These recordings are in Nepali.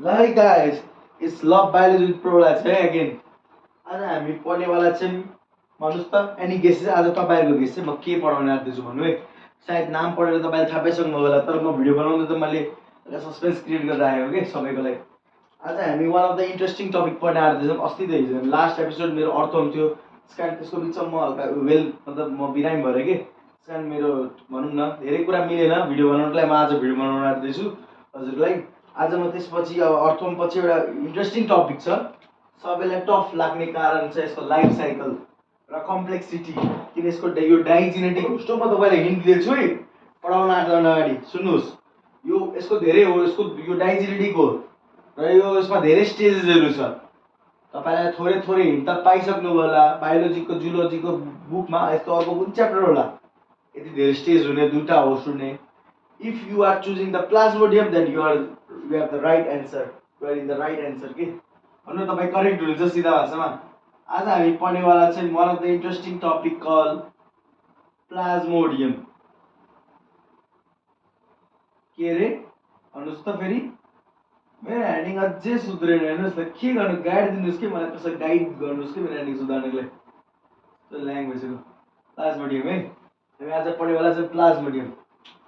Hi guys, it's Love Biology with Prolaz है again. आज हामी पढ्नेवाला चाहिँ भन्नुहोस् त एनी गेसेस आज तपाईँहरूको गेस चाहिँ म के पढाउन आँट्दैछु भन्नु है. सायद नाम पढेर तपाईँले थाहा पाइसक्नु होला तर म भिडियो बनाउँदा त मैले सस्पेन्स क्रिएट गरेर आएको के सबैको लागि. आज हामी one of the interesting topic पढ्न आँट्दैछौँ. अस्ति त हिजो लास्ट एपिसोड मेरो अर्थम थियो त्यस कारण त्यसको बिचमा म हल्का मतलब म बिरामी भएँ कि त्यस कारण मेरो भनौँ न धेरै कुरा मिलेन भिडियो बनाउनको लागि. म आज भिडियो बनाउन आँट्दैछु हजुरलाई. आज म त्यसपछि अब अर्थम पछि एउटा इन्ट्रेस्टिङ टपिक छ. सबैलाई टफ लाग्ने कारण चाहिँ यसको लाइफ साइकल र कम्प्लेक्सिटी. किन यसको यो डाइजेनेटिक हो. म तपाईँलाई हिन्ट दिन्छु है पढाउन आँट्दैन अगाडि सुन्नुहोस्. यो यसको धेरै हो. यसको यो डाइजेनेटिक हो र यो यसमा धेरै स्टेजेसहरू छ. तपाईँलाई थोरै थोरै हिन्ट त पाइसक्नु होला बायोलोजीको जुलोजीको बुकमा. यस्तो अर्को कुन च्याप्टर होला यति धेरै स्टेज हुने दुईवटा होस्ट हुने. If you are choosing the Plasmodium, then you have the right answer. You are in the right answer के भन्नु तपाईँ करेक्ट हुनुहुन्छ सिधा भाषामा. आज हामी पढ्नेवाला चाहिँ one of the interesting topic called plasmodium. के अरे भन्नुहोस् त फेरि. मेरो ह्यान्डिङ अझै सुध्रेन. हेर्नुहोस् त के गर्नु गाइड दिनुहोस् कि मलाई कसरी गाइड गर्नुहोस् कि मेरो ह्यान्डिङ सुधार्नको लागि. ल्याङ भइसक्यो. प्लाज्मोडियम है हामी आज पढ्नेवाला चाहिँ प्लाज्मोडियम.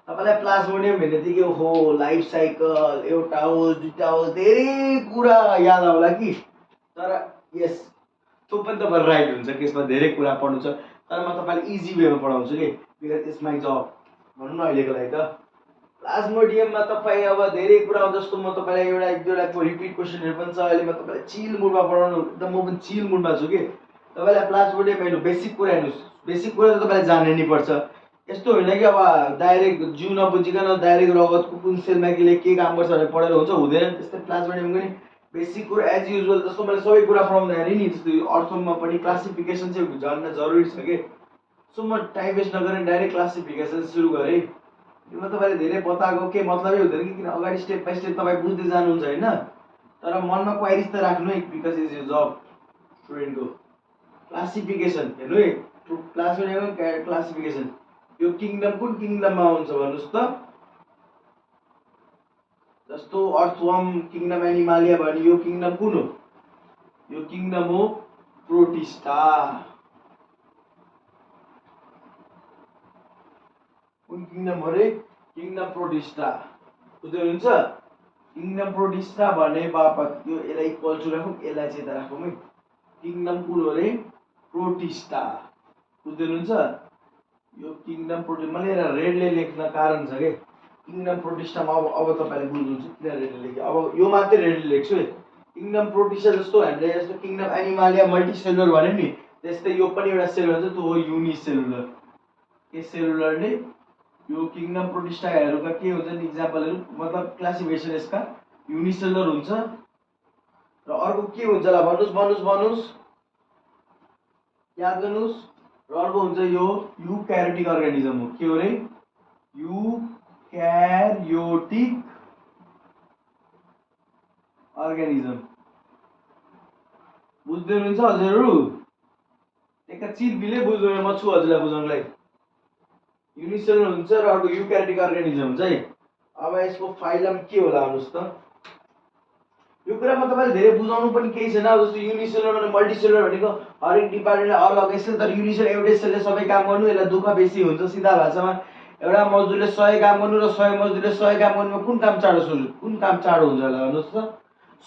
तपाईँलाई प्लाज्मोडियम भन्ने बित्तिकै हो लाइफ साइकल एउटा होस् दुईवटा होस् धेरै कुरा याद आउला कि. तर यस त्यो पनि तपाईँ राइट हुन्छ कि यसमा धेरै कुरा पढ्नु छ. तर म तपाईँलाई इजी वेमा पढाउँछु कि बिकज इट्स माई जब भनौँ न अहिलेको लागि त. प्लाज्मोडियममा तपाईँ अब धेरै कुरा जस्तो म तपाईँलाई एउटा एक दुईवटा रिपिट क्वेसनहरू पनि छ. अहिले म तपाईँलाई चिल मुडमा पढाउनु एकदम म पनि चिल मुडमा छु कि. तपाईँलाई प्लाज्मोडियम हेर्नु बेसिक कुरा हेर्नुहोस्. बेसिक कुरा त तपाईँलाई जान्नै नि पर्छ. यस्तो होइन कि अब डाइरेक्ट जिउ नबुझिकन डाइरेक्ट रगतको कुन सेलमा के काम गर्छ भनेर पढेर हुन्छ हुँदैन. त्यस्तै प्लाज्मोडियमको नि बेसिक कुरा एज युजुअल जस्तो मैले सबै कुरा पढाउँदाखेरि नि जस्तो अर्थमा पनि क्लासिफिकेसन चाहिँ जान्न जरुरी छ कि. सो म टाइम वेस्ट नगरेर डाइरेक्ट क्लासिफिकेसन सुरु गरेँ. यसमा तपाईँले धेरै बताएको के मतलबै हुँदैन कि किन अगाडि स्टेप बाई स्टेप तपाईँ बुझ्दै जानुहुन्छ होइन. तर मनमा क्वाइरिज त राख्नु है बिकज इज यो जब स्टुडेन्टको. क्लासिफिकेसन हेर्नु है प्लाज्मोडियमको क्लासिफिकेसन. यो किङडम कुन किङडममा आउँछ भन्नुहोस् त. जस्तो अर्थवर्म किङडम एनिमालिया भने यो किङडम कुन हो. यो किङडम हो प्रोटिस्टा. कुन किङडम हो रे किङडम प्रोटिस्टा. बुझ्दै हुनुहुन्छ. किङडम प्रोटिस्टा भने बापत यो यसलाई इक्वल टु राखौँ यसलाई चाहिँ यता राखौँ है. किङडम कुन हो रे प्रोटिस्टा. बुझ्दै हुनुहुन्छ. यो किङडम प्रोटिस्टा मैले यसलाई रेडले लेख्न कारण छ कि किङडम प्रोटिस्टामा अब तपाईँले बुझ्नुहुन्छ किन रेडले लेखेँ. अब यो मात्रै रेडले लेख्छु है. किङडम प्रोटिस्टा जस्तो हामीले जस्तो किङडम एनिमालिया मल्टिसेलुलर भन्यो नि त्यस्तै यो पनि एउटा सेलुलर हुन्छ त्यो हो युनिसेलुलर. के सेलुलर नै यो किङडम प्रोटिस्टाहरूका के हुन्छन् इक्जाम्पलहरू मतलब क्लासिफिकेसन यसका युनिसेलुलर हुन्छ. र अर्को के हुन्छ होला भन्नुहोस् याद गर्नुहोस्. र अर्को हुन्छ यो युक्यारियोटिक अर्गानिजम हो. के हो रे युक्यारियोटिक अर्गानिजम. बुझ्दै हुनुहुन्छ हजुरहरू. एकैछिन बिले बुझ्नु म छु हजुरलाई बुझाउनको लागि. युनिसेलुलर हुन्छ र अर्को युक्यारियोटिक अर्गानिजम हुन्छ है. अब यसको फाइलम के होला भन्नुहोस् त. यो कुरामा तपाईँले धेरै बुझाउनु पनि केही छैन. जस्तो युनिसेलुलर भने मल्टिसेलुलर भनेको हरेक डिपार्टमेन्टले अलग सेल तर युनिसेलुलर एउटै सेलले सबै काम गर्नु. यसलाई दुःख बेसी हुन्छ सिधा भाषामा. एउटा मजदुरले 100 काम गर्नु र 100 मजदुरले 100 काम गर्नुमा कुन काम चाँडो हुन्छ होला भन्नुहोस् त.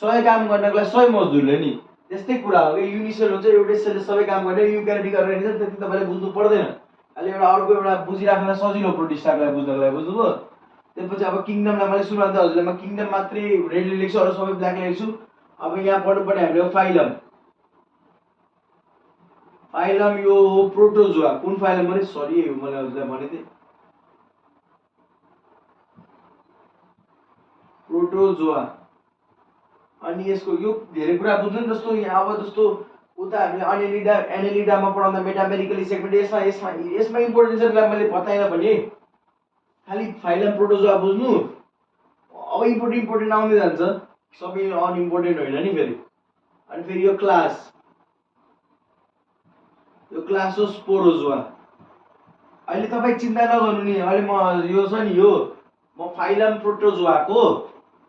100 काम गर्नको लागि 100 मजदुरले नि त्यस्तै कुरा हो कि. युनिसेलुलर हुन्छ एउटै सेलले सबै काम गर्ने. युक्यारियोटिक अर्गानिजम त्यति तपाईँले बुझ्नु पर्दैन. अहिले एउटा अर्को एउटा बुझिराख्नलाई सजिलो प्रोटिस्टाको लागि बुझ्नको लागि बुझ्नुभयो. त्यसपछि अब किङडमलाई मैले सुरुमा त हजुरलाई म किङडम मात्रै रेडले लेख्छु अरू सबै ब्ल्याक लेख्छु. अब यहाँ पढ्नुपर्ने हामीले फाइलम. फाइलम यो हो प्रोटोजोआ. कुन फाइलम भने सरी मैले हजुरलाई भनेको थिएँ प्रोटोजोआ. अनि यसको यो धेरै कुरा बुझ्नु नि. जस्तो यहाँ अब जस्तो उता हामीले एनेलिडामा पढाउँदा मेटामेरिकली सेगमेन्ट यसमा इम्पोर्टेन्सलाई मैले बताएन भने खालि फाइलम प्रोटोजोआ बुझ्नु. अब इम्पोर्टेन्ट आउँदै जान्छ. सबै अनइम्पोर्टेन्ट होइन नि फेरि. अनि फेरि यो क्लास हो स्पोरोजोआ. अहिले तपाईँ चिन्ता नगर्नु नि. अहिले म यो छ नि यो म फाइलम प्रोटोजोआको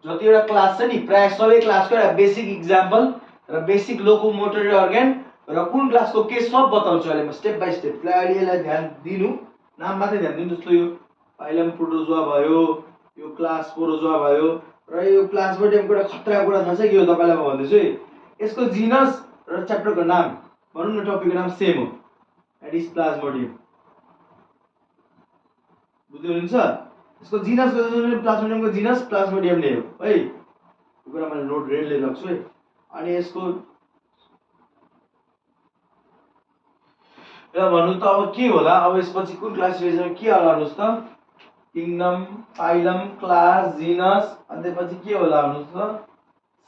जतिवटा क्लास छ नि प्राय सबै क्लासको एउटा बेसिक इक्जाम्पल र बेसिक लोकोमोटरी अर्गन र कुन क्लासको के सब बताउँछु अहिले म स्टेप बाइ स्टेप। अहिले यसलाई ध्यान दिनु, नाम मात्रै ध्यान दिनु। जस्तो यो फाइलम प्रोटोजोआ भयो, यो क्लास प्रोटोजोआ भयो, र यो प्लाज्मोडियमको एउटा खतरा कुरा थाहा छ कि यो तपाईँलाई म भन्दैछु है। यसको जिनस र च्याप्टरको नाम भनौँ न, टपिकको नाम सेम हो, द्याट इज प्लाज्मोडियम। बुझ्दै हुनुहुन्छ? यसको जिनसको प्लाज्मोडियमको जिनस प्लाज्मोडियम नै हो है। यो कुरा मैले नोट रेडले राख्छु है। अनि यसको र भन्नु त अब के होला, अब यसपछि कुन क्लासिफिकेसन के होला भन्नुस् त? किङडम, फाइलम, क्लास, जिनस, अनि त्यसपछि के होला भन्नुस् त?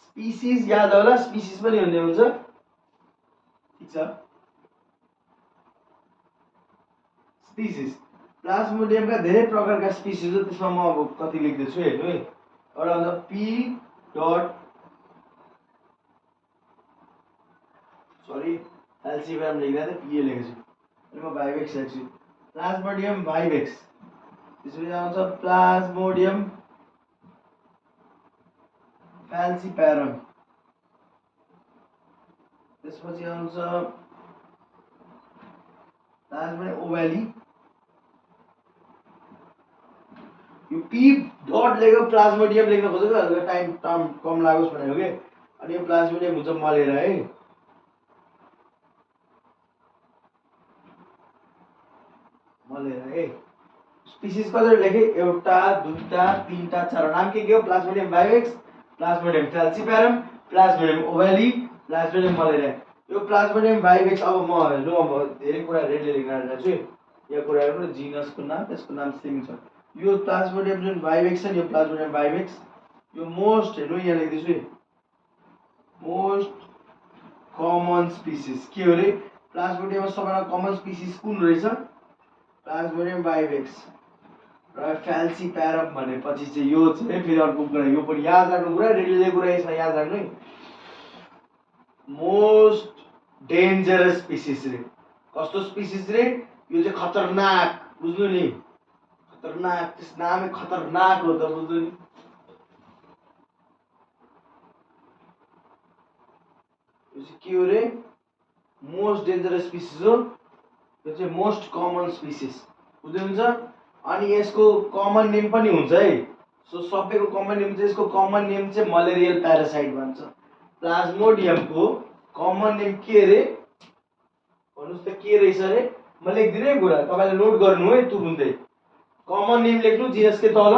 स्पिसिस याद होला, स्पिसिस पनि हुने हुन्छ। ठीक छ, स्पिसिस प्लाज्मोडियमका धेरै प्रकारका स्पिसिस हो, त्यसमा म अब कति लेख्दैछु हेर्नु है। एउटा हुन्छ पी डट सरी एलसीएम लेख्दा त पीए लेखेछु, अनि म भाइवेक्स लेख्छु। प्लाज्मोडियम भाइवेक्स, त्यसपछि आउँछ प्लाज्मोडियम फ्याल्सिप्यारम, त्यसपछि आउँछ प्लाज्मोडियम ओभ्याली। यो पी डट लेख्यो प्लाज्मोडियम लेख्न खोजेको, टाइम टाइम कम लागोस् भनेको के। अनि यो प्लाज्मोडियम हुन्छ मलेर है, मलेर है। स्पिसिस कति लेखे? एउटा, दुईटा, तीनटा, चारवटा। नाम के हो? Plasmodium vivax, plasmodium falciparum, plasmodium ovale, plasmodium malaria. यो प्लाज्मोडियम भाइवेक्स अब म हेर्नु, अब धेरै कुरा रेडले लेख्न आइरहेको छु। यो कुराहरु जिनसको नाम, त्यसको नाम सेम छ। यो प्लाज्मोडियम जुन भाइवेक्स छ नि, यो प्लाज्मोडियम भाइवेक्स यो मोस्ट, हेर्नु यहाँ लेख्दैछु है, मोस्ट कमन स्पिसिस के हो रे? प्लाज्मोडियममा सबैभन्दा कमन स्पिसिस कुन रहेछ? प्लाज्मोडियम भाइवेक्स र फ्याल्सिप्यारम भनेपछि चाहिँ यो चाहिँ फेरि अर्को कुरा, यो पनि याद राख्नु कुरा, रेडले कुरा यसमा याद राख्नु है। मोस्ट डेन्जरस स्पिसिस रे। कस्तो स्पिसिस रे? यो चाहिँ खतरनाक, बुझ्नु नि, खतरनाक, त्यस नामै खतरनाक हो त, बुझ्नु नि। यो चाहिँ के हो रे? मोस्ट डेन्जरस स्पिसिस हो, यो चाहिँ मोस्ट कमन स्पिसिस, बुझ्दै हुन्छ। अनि यसको कमन नेम पनि हुन्छ है। सो सबैको कमन नेम चाहिँ, यसको कमन नेम चाहिँ मलेरियल प्यारासाइट भन्छ। प्लाज्मोडियमको कमन नेम के रे भन्नुस् त? के रहेछ रे? म लेख्दिनु है कुरा, तपाईले नोट गर्नु है तुरुन्तै। कमन नेम लेख्नु जिनस के तल,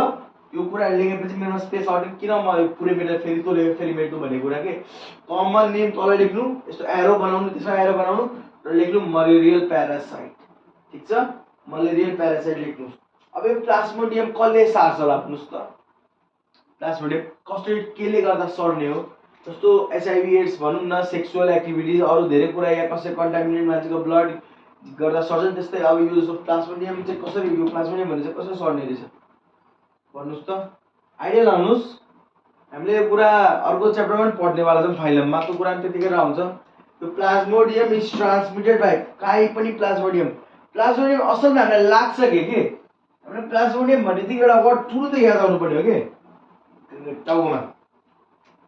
यो कुरा लेखेपछि मेरोमा स्पेस आउट किन म यो पुरै मेटा फेरि तो लेखे फेरि मेट्नु भन्ने कुरा के। कमन नेम तल लेख्नु, यस्तो एरो बनाउनु, त्यसमा एरो बनाउनु र लेख्नु मलेरियल प्यारासाइट। ठीक छ, मलेरियल प्यारासाइट लेख्नु। अब यो प्लाज्मोडियम कसले सार्छ होला भन्नुस् त? प्लाज्मोडियम कसले केले गर्दा सर्ने हो? जस्तो एचआईभी एड्स भनौँ न, सेक्सुअल एक्टिभिटिज, अरू धेरै कुरा, या कसै कन्टामिनेट मान्छेको ब्लड गर्दा सर्छ। त्यस्तै अब यो प्लाज्मोडियम चाहिँ कसरी, यो प्लाज्मोडियम भने चाहिँ कसरी सर्ने रहेछ भन्नुस् त? आइडिया लाउनुस्। हामीले यो कुरा अर्को च्याप्टरमा पनि पढ्नेवाला छौँ, फाइलममा, त्यो कुरा पनि त्यतिकै आउँछ। यो प्लाज्मोडियम इज ट्रान्समिटेड बाइ, काहीँ पनि प्लाज्मोडियम, प्लाज्मोडियम असलमा हामीलाई लाग्छ के हामीले प्लाज्मोडियम भन्नेबित्तिकै एउटा वर्ड तुरुन्तै याद आउनु पर्यो के, टाउकोमा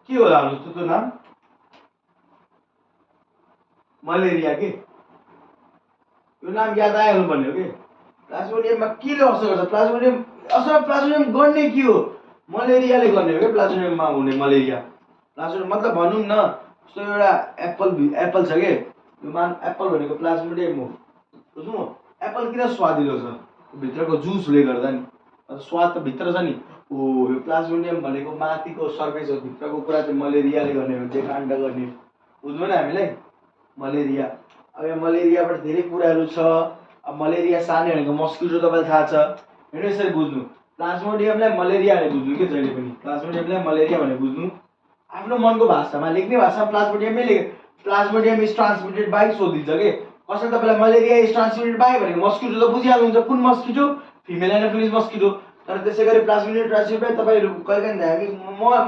के होला भन्नुहोस् त? त्यो नाम मलेरिया के, यो नाम याद आइहाल्नु पर्ने हो के। प्लाज्मोडियममा केले असर गर्छ? प्लाज्मोडियम असर, प्लाज्मोडियम गर्ने के हो? मलेरियाले गर्ने हो क्या प्लाज्मोडियममा हुने मलेरिया। प्लाज्मोडियम मतलब भनौँ न, जस्तो एउटा एप्पल छ के, यो मान एप्पल भनेको प्लाज्मोडियम हो, बुझ्नु? एप्पल किन स्वादिलो छ? भित्रको जुसले गर्दा नि, स्वाद त भित्र छ नि। ओ यो प्लाज्मोडियम भनेको माथिको सर्फेस हो, भित्रको कुरा चाहिँ मलेरियाले गर्ने हो, जे काण्ड गर्ने, बुझ्नु न हामीलाई मलेरिया। अब यो मलेरियाबाट धेरै कुराहरू छ। अब मलेरिया सार्ने भनेको मस्किटो, तपाईँलाई थाहा छ, हेर्नु यसरी बुझ्नु। प्लाज्मोडियमलाई मलेरिया भने बुझ्नु के जहिले पनि, प्लाज्मोडियमलाई मलेरिया भने बुझ्नु। आफ्नो मनको भाषामा लेख्ने भाषामा प्लाज्मोडियममै लेख, प्लाज्मोडियम इज ट्रान्समिटेड बाइ सोधिन्छ के। कसैले तपाईँलाई मलेरिया इज ट्रान्समिटेड बाइ भनेको मस्किटो त बुझिहाल्नुहुन्छ, कुन मस्किटो? Female anopheles mosquito. तर त्यसै गरी प्लाज्मोडियम ट्रान्समिटेड बाइ तपाईँहरू कहिलेकाहीँ हामी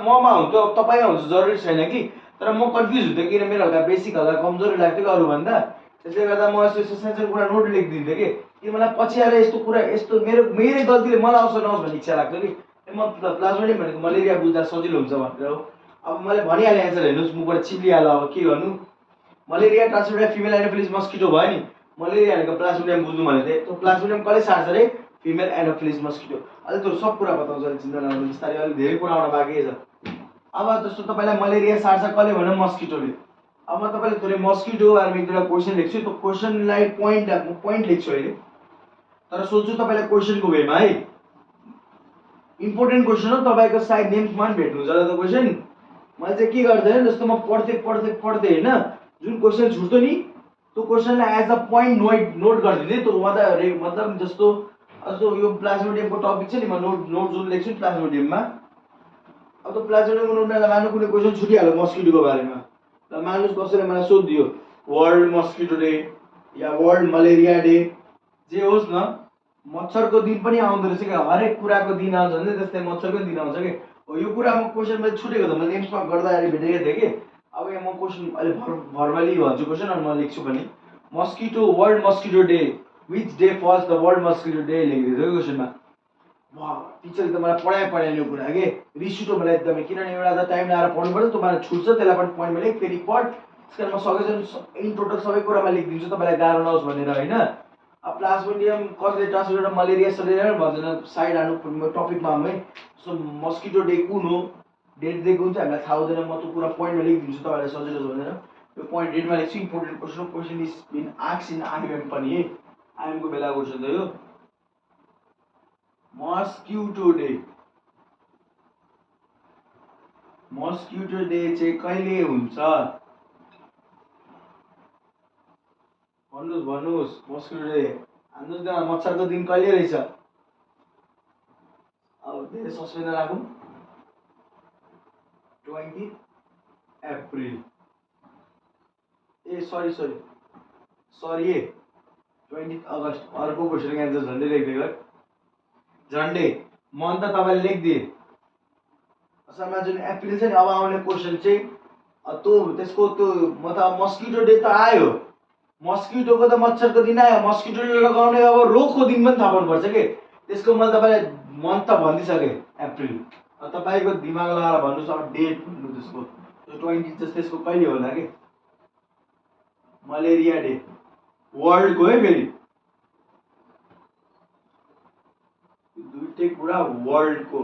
ममा हुन्छ, तपाईँमा हुन्छ, जरुरी छैन कि। तर म कन्फ्युज हुन्थेँ किन मेरो हल्का बेसिक हल्का कमजोरी लाग्थ्यो कि अरूभन्दा, त्यसले गर्दा म यस्तो सानो कुरा नोट लेखिदिन्थेँ कि मलाई पछि आएर यस्तो कुरा, यस्तो मेरो गल्तीले मलाई असर नहोस् भन्ने इच्छा लाग्थ्यो कि। म प्लाज्मोडियम भनेको मलेरिया बुझ्दा सजिलो हुन्छ भनेर हो। अब मैले भनिहालेँ एन्सर, हेर्नुहोस् मुखबाट चिप्लिहाल्यो। अब के गर्नु, malaria transmitted female anopheles mosquito भयो नि। मलेरिया भनेको प्लाज्मोडियम बुझ्नु भनेको थिएँ। त्यो प्लाज्मोडियम कसले सार्छ रे? Female anopheles mosquito. अहिले त सब कुरा बताउँछ, अहिले चिन्ता नगर्नु, बिस्तारै अहिले धेरै कुरा आउन बाँकी छ। अब जस्तो तपाईँलाई मलेरिया सार्छ कसले भन्यो? मस्किटोले। अब म तपाईँले थोरै मस्किटोको बारेमा एक दुईवटा क्वेसन लेख्छु। त्यो क्वेसनलाई पोइन्ट लेख्छु अहिले, तर सोध्छु तपाईँलाई क्वेसनको वेमा है। इम्पोर्टेन्ट क्वेसन हो, तपाईँको सायद नेम्समा पनि भेट्नुहुन्छ होला त्यो क्वेसन। मैले चाहिँ के गर्दैन, जस्तो म पढ्दै होइन, जुन क्वेसन छुट्यो नि त्यो क्वेसनलाई एज अ पोइन्ट नोट गरिदिँदै। त्यो मतलब जस्तो यो प्लाज्मोडियमको टपिक छ नि, म नोट जुन लेख्छु प्लाज्मोडियममा। अब त्यो प्लाज्मोडियमको नोटमा मान्नु कुनै क्वेसन छुटिहाल्यो मस्किटोको बारेमा, र मान्नुहोस् कसैले मलाई सोधिदियो वर्ल्ड मस्किटो डे या वर्ल्ड मलेरिया डे, जे होस् न, मच्छरको दिन पनि आउँदो रहेछ क्या। हरेक कुराको दिन आउँछ भने त्यस्तै मच्छरको दिन आउँछ कि। हो यो कुरा म क्वेसन मैले छुटेको त, मैले नेम्समा गर्दाखेरि भेटेको थिएँ कि। अब यहाँ म क्वेसन अहिले भर्बली भन्छु क्वेसन, अनि म लेख्छु पनि। Mosquito world mosquito day, which day falls the world mosquito day लेखिदिएको थियो क्वेसनमा। वाह, टिचरले त मलाई पढाएन यो कुरा के। रिस उठ्यो मलाई एकदमै, किनभने एउटा त टाइम लगाएर पढ्नुपर्छ, तपाईँलाई छुट्छ, त्यसलाई पनि पोइन्टमा लेख, फेरि पढ। त्यस कारण म सकेसम्म इन टोटल सबै कुरामा लेखिदिन्छु तपाईँलाई गाह्रो नहोस् भनेर होइन। अब प्लाज्मोडियम कसले ट्रान्समिटेड मलेरिया सलेरिया भन्दैन, साइड हाल्नु टपिकमा है। सो मस्किटो डे कुन हो, डेट दिएको हुन्छ, हामीलाई थाहा हुँदैन। म त्यो कुरा पोइन्टमा लेखिदिन्छु तपाईँलाई सजिलो छ भनेर। यो पोइन्ट डेटमा लेख्छु। इम्पोर्टेन्ट क्वेसन हो, question is been asked in IM पनि है। आइएमको बेला क्वेसन त यो। मस्किटो डे, मस्किटो डे चाहिँ कहिले हुन्छ? भन्नुहोस् मस्किटो डे हान्नुहोस् न। मच्छरको दिन कहिले रहेछ? अब धेरै सस्पेन्स राखौँ, 20 अप्रिल। ए सरी 20 अगस्त। अर्को क्वेसनको एन्सर झन्डै लेखिदिएको है, झन्डै मन त तपाईँले लेखिदिए। असलमा जुन अप्रिल छ नि, अब आउने क्वेसन चाहिँ त्यसको त्यो मतलब मस्किटो डे त आयो, मस्किटोको त मच्छरको दिन आयो, मस्किटोले लगाउने अब रोगको दिन पनि थाहा पाउनुपर्छ कि। त्यसको मैले तपाईँलाई मन त भनिदिइसकेँ, अप्रिल। तपाईँको दिमाग लगाएर भन्नुहोस्, अब डेट भन्नु त्यसको। त्यो 20 जस्तो त्यसको कहिले होला कि? मलेरिया डे वर्ल्डको है, फेरि दुइटै कुरा वर्ल्डको।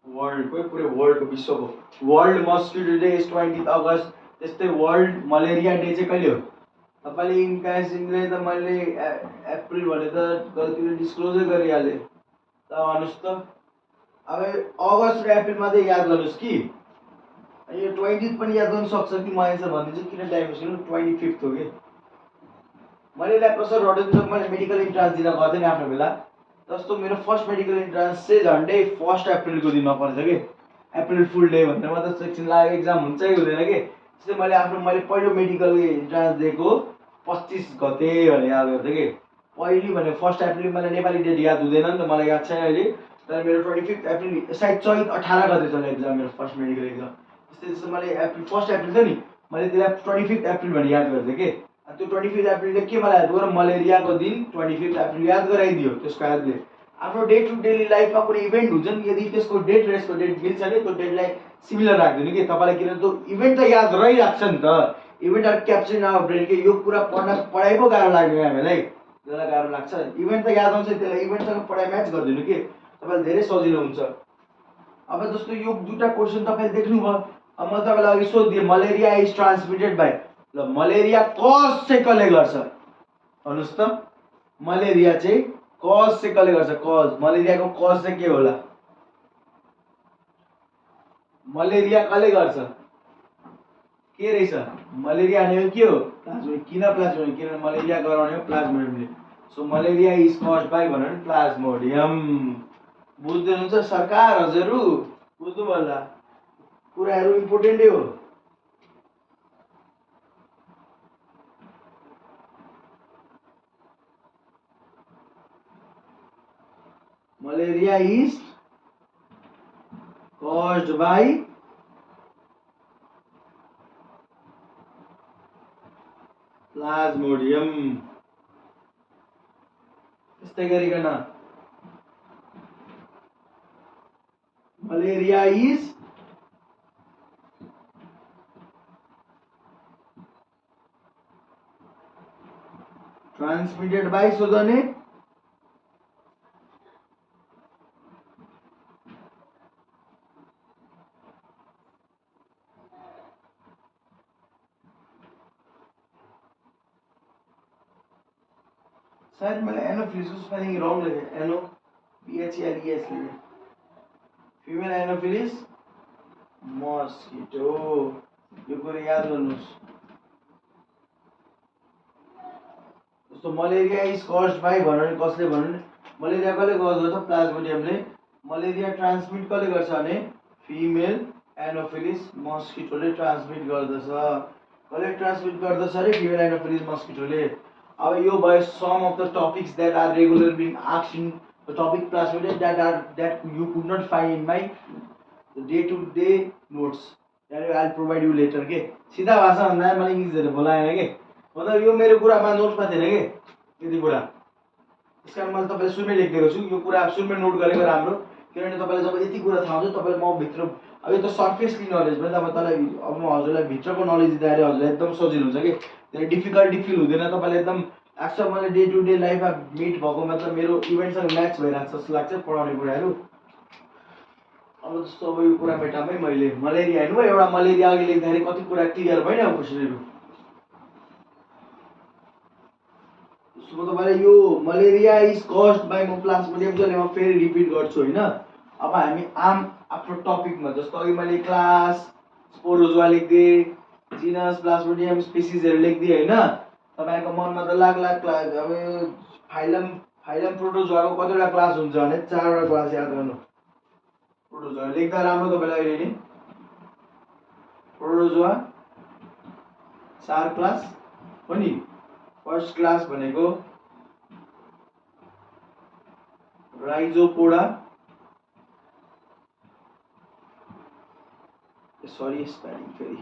वर्ल्डको, पुरै वर्ल्डको, विश्वको। वर्ल्ड मस्किटो डे इज 20 अगस्त। त्यस्तै वर्ल्ड मलेरिया डे चाहिँ कहिले हो? तपाईँले इन्कासिङले त मैले अप्रिल भने त गल्तीले डिस्क्लोजै गरिहालेँ। त भन्नुहोस् त, अब अगस्त र अप्रिल मात्रै याद गर्नुहोस् कि। यो 20 पनि याद गर्नु सक्छ कि? म एन्सर भनिदिन्छु, किन टाइम वेस्ट गर्नु। 25 हो कि। मैले यसलाई कसरी रटाउँछु, मैले मेडिकल इन्ट्रान्स दिन गएको थिएँ नि आफ्नो बेला। जस्तो मेरो फर्स्ट मेडिकल इन्ट्रान्स चाहिँ झन्डै 1 अप्रिलको दिनमा पर्छ कि। अप्रिल फुल डे भनेर मात्र सेक्सन लाग्यो, एक्जाम हुन्छ कि हुँदैन कि। त्यस्तै मैले पहिलो मेडिकल इन्ट्रान्स दिएको 25 गते भनेर याद गर्थेँ कि। पहिलो भने 1 अप्रिल, मलाई नेपाली डेट याद हुँदैन नि त, मलाई याद छैन अहिले। तर मेरो 25 अप्रिल सायद चैत 18 गते चल्यो एक्जाम, मेरो फर्स्ट मेडिकल एक्जाम। त्यस्तै मैले 1 अप्रिल थियो नि, मैले त्यसलाई 25 अप्रिल भनेर याद गर्थेँ कि। त्यो 25 अप्रिलले के मलाई याद गऱ्यो? मलेरियाको दिन 25 अप्रिल याद गराइदियो त्यसको यादले। आफ्नो डे टु डेली लाइफमा कुनै इभेन्ट हुन्छ नि, यदि त्यसको डेट र यसको डेट मिल्छ नि, त्यो डेटलाई सिमिलर राखिदिनु कि तपाईँलाई, किनभने त्यो इभेन्ट त याद रहिरहेको छ नि त। Event are capture in our brain कि। यो कुरा पढाइ पो गाह्रो लाग्यो हामीलाई, जसलाई गाह्रो लाग्छ इभेन्ट त याद आउँछ, त्यसलाई इभेन्टसँग पढाइ म्याच गरिदिनु कि, तपाईँलाई धेरै सजिलो हुन्छ। अब जस्तो यो दुईवटा क्वेसन तपाईँले देख्नुभयो। अब म तपाईँलाई अघि सोधिदिएँ, मलेरिया इज ट्रान्समिटेड बाई, ल मलेरिया कज चाहिँ कसले गर्छ भन्नुहोस् त? मलेरिया चाहिँ कज चाहिँ कसले गर्छ? कज, मलेरियाको कज चाहिँ के होला? मलेरिया कसले गर्छ? के रहेछ? मलेरिया भनेको के हो? प्लाज्मोडियम। किन प्लाज्मोडियम? किनभने मलेरिया गराउने हो प्लाज्मोडियमले। So malaria is cause by भनेर प्लाज्मोडियम। बुझ्दै हुनुहुन्छ सरकार? हजुर बुझ्नु होला, कुराहरू इम्पोर्टेन्टै हो। Malaria is caused by Plasmodium. त्यस्तै गरिकन मलेरिया इज transmitted by सोधने शायद मैंने एनोफिलिस को स्पेलिंग रॉन्ग लिखे, एनो PHLES लिखे। फीमेल एनोफिलिस मस्किटो, यो कुरा याद गर्नुस्। जस्तो मलेरिया इज कज्ड बाई भन्यो कसले भन्यो, मलेरिया कसले कज गर्छ? प्लाज्मोडियमले। मलेरिया ट्रान्समिट कसले गर्छ भने फिमेल एनोफिलिस मस्किटोले ट्रान्समिट गर्दछ। कसले ट्रान्समिट गर्दछ अरे? फिमेल एनोफिलिस मस्किटोले। अब यो भयो some of the topics that are regular being asked in the topic plasmodium that you could not find in my day to day notes that I will provide you later के। सीधा भाषा भन्दा मैले इङ्ग्लिसहरु बोलाएन के, मतलब यो मेरो कुरामा नोट्समा थिएन के यति कुरा। त्यसकारण मैले तपाईलाई सुरुमै लेखिदिएको छु, यो कुरा सुरुमै नोट गरेको राम्रो, किनभने तपाईलाई जब यति कुरा थाहा हुन्छ तपाईलाई म भित्र अब यो त सर्फेसली नलेज भयो, तपाईलाई अब म हजुरलाई भित्रको नलेज दिँदाखेरि हजुरलाई एकदम सजिलो हुन्छ के, त्यसले डिफिकल्टी फिल हुँदैन तपाईलाई। एकदम एक्चुअल मैले डे टु डे लाइफमा मिट भएको मतलब मेरो इभेन्टसँग म्याच भइरहेको छ जस्तो लाग्छ पढाउने कुराहरू। अब जस्तो अब यो कुरा मेटामै मैले मलेरिया हेर्नु भयो, एउटा मलेरिया अघि लेख्दाखेरि कति कुरा क्लियर भएन अब क्वेसनहरु। सो तपाईलाई यो मलेरिया इज कज्ड बाइ म प्लाज्मोडियम जसले म फेरि रिपिट गर्छु हैन। अब हामी आम आफ्नो टपिकमा जस्तो अघि मैले क्लास स्पोरोजोआ लेख्दिए, जिनस प्लाज्मोडियम स्पिसिसहरु लेख्दिए हैन। तपाईको मनमा त लाग्ला अब फाइलम प्रोटोजोआको कतिवटा क्लास हुन्छ भने 4 वटा क्लास याद गर्नु। प्रोटोजोआ लेख्दा राम्रो तपाईलाई अहिले नि। प्रोटोजोआ 4 क्लास हो नि। फर्स्ट क्लास भनेको राइजोपोडा, सरी स्पेलिङ फेरि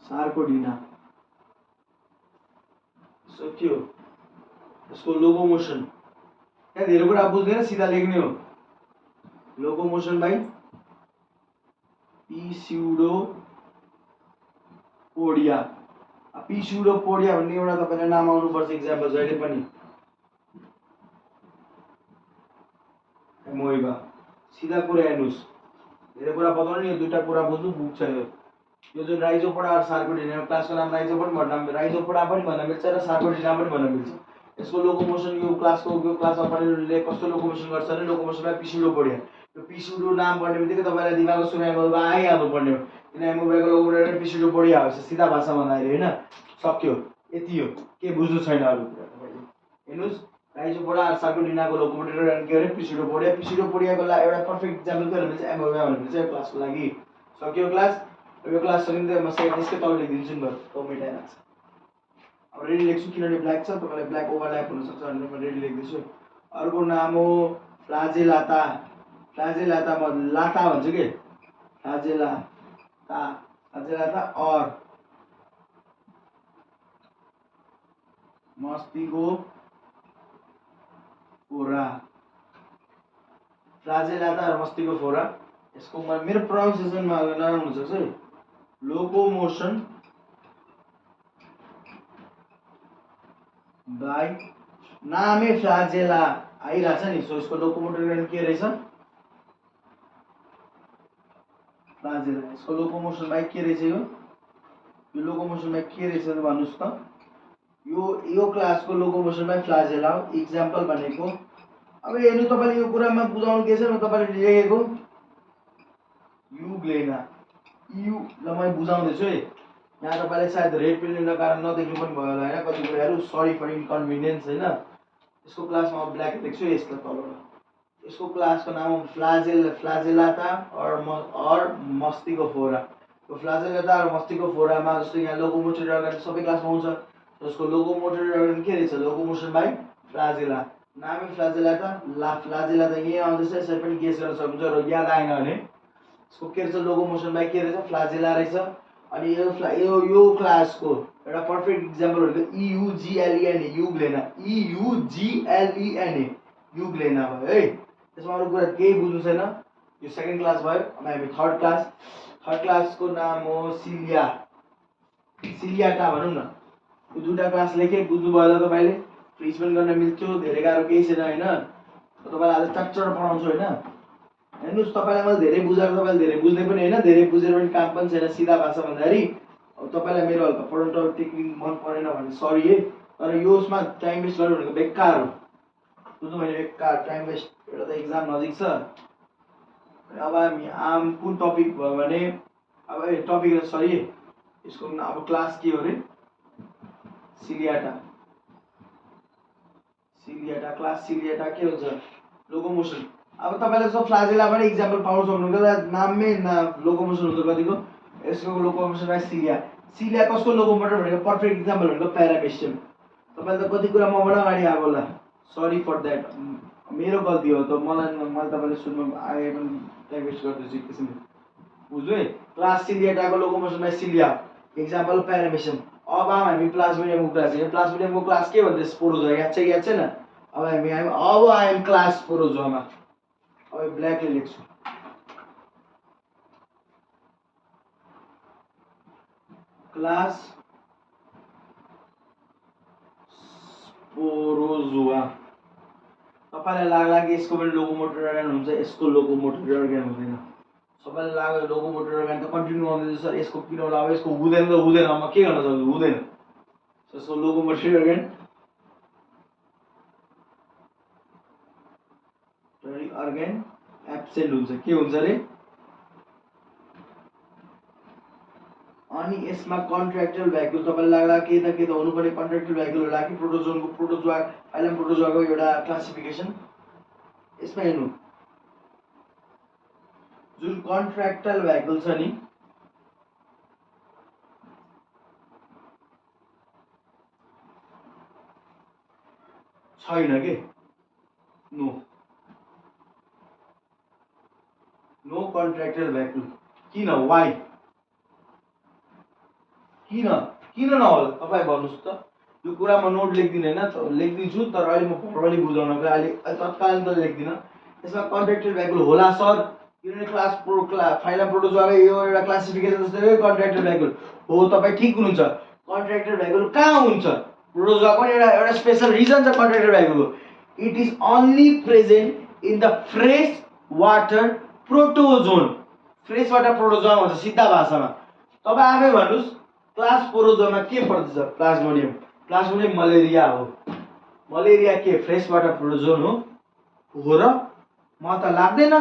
सार्कोडिना सक्यो। यसको लोकोमोसन यहाँ धेरै कुरा बुझ्दैन, सिधा लेख्ने हो। Locomotion by पिस्युडोपोडिया। पिस्युडोपोडिया भन्ने एउटा तपाईलाई नाम आउनु पर्छ एक्जाम्पल जहिले पनि। मोइबा सीधा कुरा हेर्नुस्, धेरै कुरा बताउनु नि, यो दुईटा कुरा बुझ्नु पुग्छ। यो जुन राइजोपोडा र सार्कोडिना क्लासको नाम राइजोपोडा भन्दा राइजोपोडा पनि भन्न मिल्छ र सार्कोडिना पनि भन्न मिल्छ। यसको लोकोमोसन यो क्लासमा पढ्नेले कस्तो लोकोमोसन गर्छ भने लोकोमोसनमा पिस्युडोपोडिया। यो पिस्युडो नाम पढ्ने बित्तिकै तपाईलाई दिमागमा सुनाइमोबा आइहाल्नु पर्ने हो, किनभने मोबाइलको लोकोमोसन पिस्युडोपोडिया हुन्छ सीधा भाषा भन्दाखेरि हैन। सक्यो, यति हो, के बुझ्नु छैन अरु कुरा तपाईले हेर्नुस्। राइजोपोडा र सार्कोडिनाको लोकोमोटर के अरे पिस्युडोपोडिया। पिस्युडोपोडियाको एउटा पर्फेक्ट एक्जाम्पल के भन्छ एमोबा भन्ने चाहिँ क्लासको लागि। सक्यो क्लास। अब यो क्लास सकिँदै म सेकेन्ड यसकै तल लेखिदिन्छु नि, भयो मेटाइराछ। अब रेडी लेख्छु किनभने ब्ल्याक छ, तपाईलाई ब्ल्याक ओभरल्याप हुन सक्छ भनेर म रेडी लेख्दैछु। अर्को नाम हो फ्लाजेलाता। फ्लाजेलाता म लाता भन्छु के, फ्लाजेलाता और मस्तिकोफोरा। फ्लाजेलाता और मस्तिकोफोरा। यसको मेरो प्रोनाउन्सिएसनमा नराम्रो हुन सक्छ है। लोकोमोसन बाइ नामै फ्लाजेला आइराछ नि, सो यसको लोकोमोटर के रहेछ? फ्लाजेला। यसको लोकोमोसन बाइ के रहेछ? यो लोकोमोसन बाइ के रहेछ भन्नुस् त। यो क्लासको लोकोमोसन बाइ फ्लाजेला हो। एक्जाम्पल भनेको अब हेर्नु तपाईले यो कुरामा बुझाउनु के छ म तपाईले लेखेको युग्लेना। यु ल म बुझाउँदै छु है। यहाँ तपाईले सायद रेड पेन लिन कारण नदेख्नु पनि भयो होला हैन कति कुराहरु, सरी फर इनकन्भिनियन्स हैन। यसको क्लासमा म ब्ल्याक लेख्छु यसलाई तलबाट। यसको क्लासको नाम हो फ्लाजेलाता और मस्तिकोफोरा। यो फ्लाजेलाता और मस्तिकोफोरामा जस्तो यहाँ लोकोमोटर अर्गन सबै क्लासमा हुन्छ। जसको लोकोमोटर अर्गन के रहेछ? Locomotion by flagella. नामै फ्लाजेलाता, फ्लाजेलाता यही आउँदैछ, यसरी पनि गेस गर्न सक्नुहुन्छ र याद आएन भने यसको के रहेछ? लोकोमोसन बाइ के रहेछ? फ्लाजेला रहेछ। अनि यो क्लासको एउटा पर्फेक्ट इक्जाम्पल भनेको EUGLEN युग्लेना EUGLEN युग्लेना भयो है। त्यसमा अरू कुरा केही बुझ्नु छैन। यो सेकेन्ड क्लास भयो। अब हामी थर्ड क्लासको नाम हो सिलियाटा भनौँ न। यो दुईटा क्लास लेखेँ, बुझ्नु भयो होला तपाईँले। फ्रिज पनि गर्न मिल्थ्यो, धेरै गाह्रो केही छैन होइन। तपाईँलाई आज चट्चट पढाउँछु होइन। हेर्नुहोस् तपाईँलाई मैले धेरै बुझाएको, तपाईँले धेरै बुझ्ने पनि होइन, धेरै बुझेर पनि काम पनि छैन। सिधा भाषा भन्दाखेरि अब तपाईँलाई मेरो हल्का पढाउनु टेक्निक मन परेन भने सरी है, तर यो उसमा टाइम वेस्ट गर्नु भनेको बेकार हो। बुझ्नु मैले, बेकार टाइम वेस्ट। एउटा त एक्जाम नजिक छ। अब हामी कुन टपिक भयो भने अब टपिक सरी यसको अब क्लास के हो अरे सिलियाटा क्लास सिलियाटा के हुन्छ लोकोमोसन। अब तपाईँले जस्तो फ्लाजेलाबाट इक्जाम्पल पाउनु सक्नुहुन्छ। नाममै लोकोमोसन हुन्छ कतिको, यसको लोकोमोसन बाई सिलिया कसको लोकोमोटर भनेको पर्फेक्ट इक्जाम्पल भनेको प्यारामेसियम। तपाईँले त कति कुरा मबाट अगाडि आएको होला, सरी फर द्याट, मेरो गल्ती हो। त मैले तपाईँले सुन्नु आए पनि टाइम वेस्ट गर्दैछु एक किसिमले, बुझ्नु है। क्लास सिलियाटाको locomotion by cilia example paramecium. अब हामी प्लाज्मोडियमको क्लास हेर्यौँ। प्लाज्मोडियमको क्लास के भन्दै स्पोरोजोआ, याद छैन। अब आइएम क्लास स्पोरोजोआमा। अब ब्ल्याकले लेख्छु क्लास स्पोरोजोआ। तपाईँलाई लाग्ला कि यसको पनि लोकोमोटर अर्गान हुन्छ, यसको लोकोमोटर अर्गान हुँदैन। सबैलाई लाग्यो लोकोमोटर अर्गान त कन्टिन्यू आउँदैछ सर, यसको किन होला, अब यसको हुँदैन त हुँदैन, म के गर्न सक्छु, हुँदैन। यसको लोकोमोटर अर्गान एब्सेन्ट हुन्छ। के हुन्छ अरे, अनि यसमा कन्ट्र्याक्टल भ्याक्युल तपाईँलाई लाग्ला के त हुनुपर्ने कन्ट्र्याक्टल भ्याक्युल होला कि प्रोटोजोनको प्रोटोजोआ फाइलम प्रोटोजोआको एउटा क्लासिफिकेसन। यसमा हेर्नु जुन कन्ट्र्याक्टल भ्याक्युल छ नि छैन के, नो कन्ट्र्याक्टल भ्याक्युल। किन, वाइ, किन नहोला तपाईँ भन्नुहोस् त। यो कुरा म नोट लेख्दिनँ होइन, लेख्दिन्छु, तर अहिले म भर्बली बुझाउनको अहिले तत्कालीन त लेख्दिनँ। यसमा कन्ट्र्याक्टल भ्याक्युल होला सर, किनभने फाइलम प्रोटोजोआको यो एउटा क्लासिफिकेसन जस्तै कन्ट्र्याक्टल भ्याक्युल हो। तपाईँ ठिक हुनुहुन्छ। कन्ट्र्याक्टल भ्याक्युल कहाँ हुन्छ, प्रोटोजोआको एउटा स्पेसल रिजन छ कन्ट्र्याक्टल भ्याक्युलको। It is only present in the fresh water protozoan. Fresh water protozoa भन्छ सिधा भाषामा। तपाईँ आफै भन्नुहोस् क्लास प्रोटोजोआमा के पर्दछ, प्लाज्मोडियम मलेरिया हो। मलेरिया के फ्रेस वाटर प्रोटोजोन हो र, म त लाग्दैन।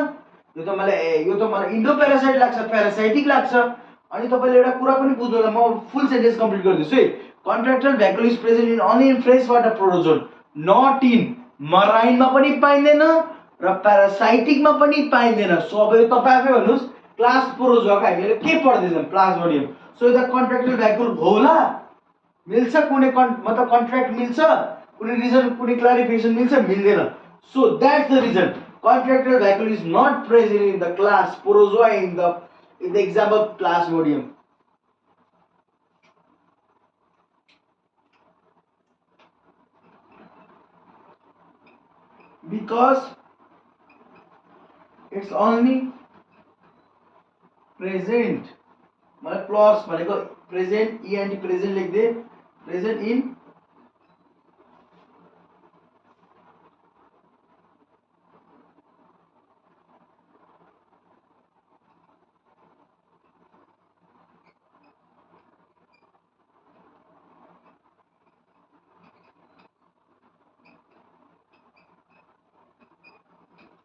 यो त मलाई इन्डो प्यारासाइट लाग्छ, प्यारासाइटिक लाग्छ। अनि तपाईँले एउटा कुरा पनि बुझ्नु होला, म फुल सेन्टेन्स कम्प्लिट गरिदिन्छु है। Contractile vacuole is present in only in fresh water protozoan, not in मराइनमा पनि पाइँदैन र प्यारासाइटिकमा पनि पाइँदैन। सो अब यो तपाईँ आफै भन्नुहोस् क्लास प्रोटोजोआको हामीले के पढ्दैछौँ, प्लाज्मोडियम। सो द कन्ट्र्याक्टल भ्याक्युल होला, मिल्छ कुनै मतलब कन्ट्र्याक्ट मिल्छ, कुनै रिजन कुनै क्लारिफिकेसन मिल्छ, मिल्दैन। So that's the reason contractile vacuole is not present in the class protozoa in the example plasmodium. Because it's only present, मतलब प्लस भनेको प्रेजेन्ट, इएनटी प्रेजेन्ट लेख्दे, present in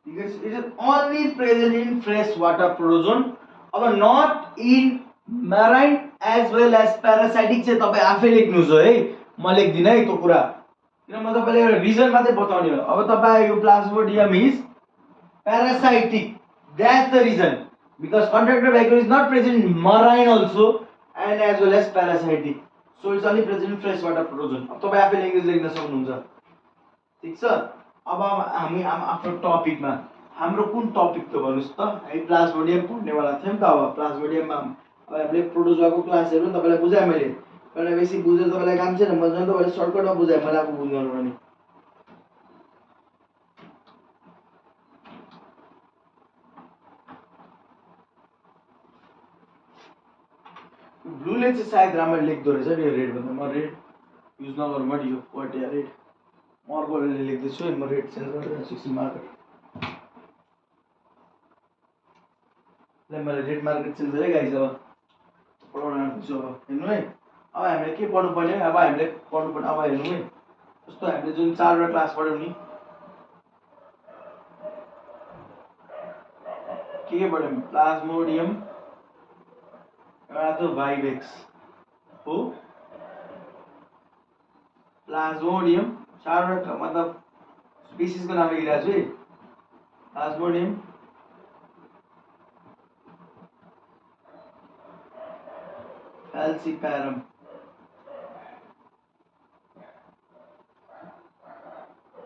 because it is only present in fresh water protozoan, अब not in marine as well as parasitic चाहिँ तपाईँ आफै लेख्नुहोस् है, म लेख्दिनँ है त्यो कुरा, किन म तपाईँले एउटा रिजन मात्रै बताउने हो। अब तपाईँ यो Plasmodium is parasitic, that's the reason, because contractile vacuole is not present in marine also and as well as parasitic, so it's only present in freshwater protozoan। अब तपाईँ आफै ल्याङ्ग्वेज लेख्न सक्नुहुन्छ, ठीक छ। अब हामी आफ्नो टपिकमा, हाम्रो कुन टपिक त भन्नुहोस् त, हामी प्लाज्मोडियम पढ्नेवाला थियौँ त। अब प्लाज्मोडियममा अब हामीले प्रोटोजोआको क्लास हेर्नु तपाईलाई बुझाए मैले एउटा बेसी बुझेर तपाईलाई काम छैन म झन् तपाईले सर्टकटमा बुझाए मलाई आफू बुझ्नु भने ब्लूले चाहिँ सायद राम्ररी लेख्दो रहेछ नि यो रेड भन्दा म रेड युज नगरौँ म यो वाट या रेड म अर्कोले लेख्दैछु है म रेड चेन्ज गरेर 16 मार्कर मैले रेड मार्कर चेन्ज गरेँ गाइस अब पढाउन आउँछु अब हेर्नु है अब हामीले के पढ्नु पर्ने अब हामीले पढ्नु पर्ने अब हेर्नु है जस्तो हामीले जुन 4 वटा क्लास पढ्यौं नि के पढ्यौं प्लाज्मोडियम एउटा त भाइवेक्स हो प्लाज्मोडियम 4 वटा मतलब स्पीसीज को नाम लेखिरहेको छु है Plasmodium falciparum